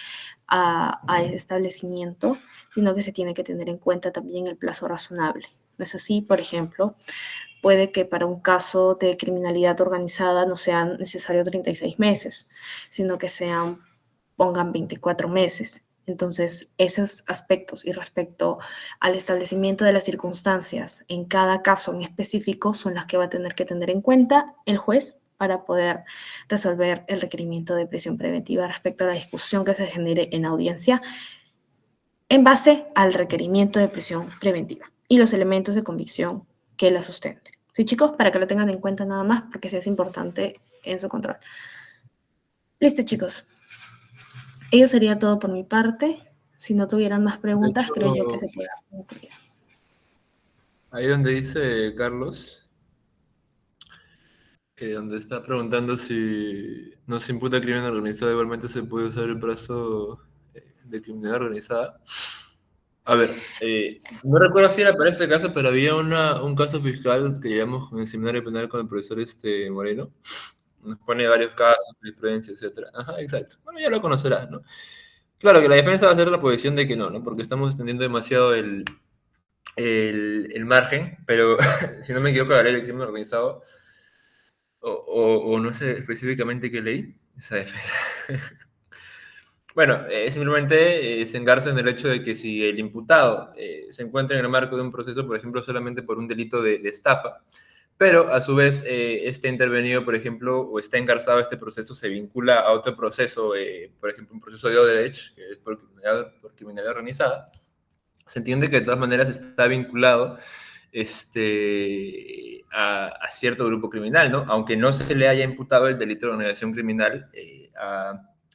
a ese establecimiento, sino que se tiene que tener en cuenta también el plazo razonable. ¿No es así? Por ejemplo, puede que para un caso de criminalidad organizada no sean necesarios 36 meses, sino que pongan 24 meses. Entonces, esos aspectos y respecto al establecimiento de las circunstancias en cada caso en específico son las que va a tener que tener en cuenta el juez para poder resolver el requerimiento de prisión preventiva respecto a la discusión que se genere en audiencia en base al requerimiento de prisión preventiva y los elementos de convicción que la sustenten. Sí, chicos, para que lo tengan en cuenta nada más, porque sí es importante en su control. Listo, chicos. Ello sería todo por mi parte. Si no tuvieran más preguntas, hecho, creo yo que se pueda concluir. ahí donde dice Carlos, donde está preguntando si no se imputa crimen organizado, igualmente se puede usar el brazo de criminalidad organizada. A ver, no recuerdo si era para este caso, pero había un caso fiscal que llevamos en el seminario penal con el profesor Moreno. Nos pone varios casos, jurisprudencia, etc. Ajá, exacto. Bueno, ya lo conocerás, ¿no? Claro que la defensa va a ser la posición de que no, ¿no? Porque estamos extendiendo demasiado el margen, pero si no me equivoco, la ley del crimen organizado, o no sé específicamente qué ley, esa defensa. Bueno, simplemente se engarza en el hecho de que si el imputado se encuentra en el marco de un proceso, por ejemplo, solamente por un delito de estafa, pero a su vez está intervenido, por ejemplo, o está engarzado este proceso, se vincula a otro proceso, por ejemplo, un proceso de Odebrecht, que es por criminalidad organizada, se entiende que de todas maneras está vinculado a cierto grupo criminal, ¿no? Aunque no se le haya imputado el delito de organización criminal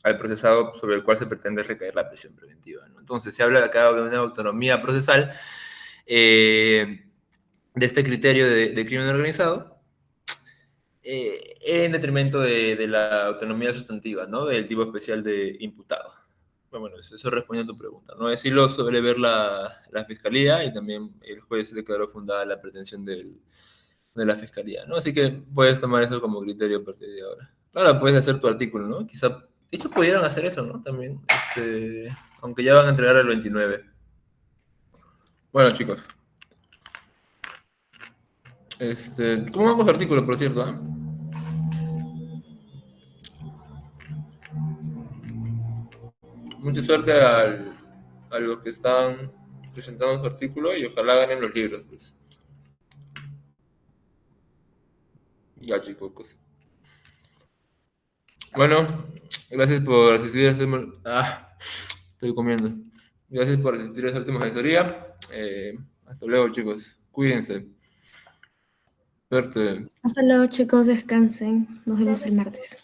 al procesado sobre el cual se pretende recaer la prisión preventiva, ¿no? Entonces se habla acá de una autonomía procesal de este criterio de crimen organizado en detrimento de la autonomía sustantiva, ¿no? Del tipo especial de imputado. Bueno, eso responde a tu pregunta, ¿no? Así lo suele ver la fiscalía, y también el juez declaró fundada la pretensión de la fiscalía, ¿no? Así que puedes tomar eso como criterio a partir de ahora. Claro, puedes hacer tu artículo, ¿no? Quizá, de hecho, pudieran hacer eso, ¿no? También, aunque ya van a entregar el 29. Bueno, chicos. ¿Cómo vamos el artículo, por cierto? Mucha suerte a los que están presentando su artículo y ojalá ganen los libros, pues. Ya, chicos. Pues. Bueno, gracias por asistir a estoy comiendo. Gracias por asistir a esta última asesoría. Hasta luego, chicos. Cuídense. Suerte. Hasta luego, chicos. Descansen. Nos vemos el martes.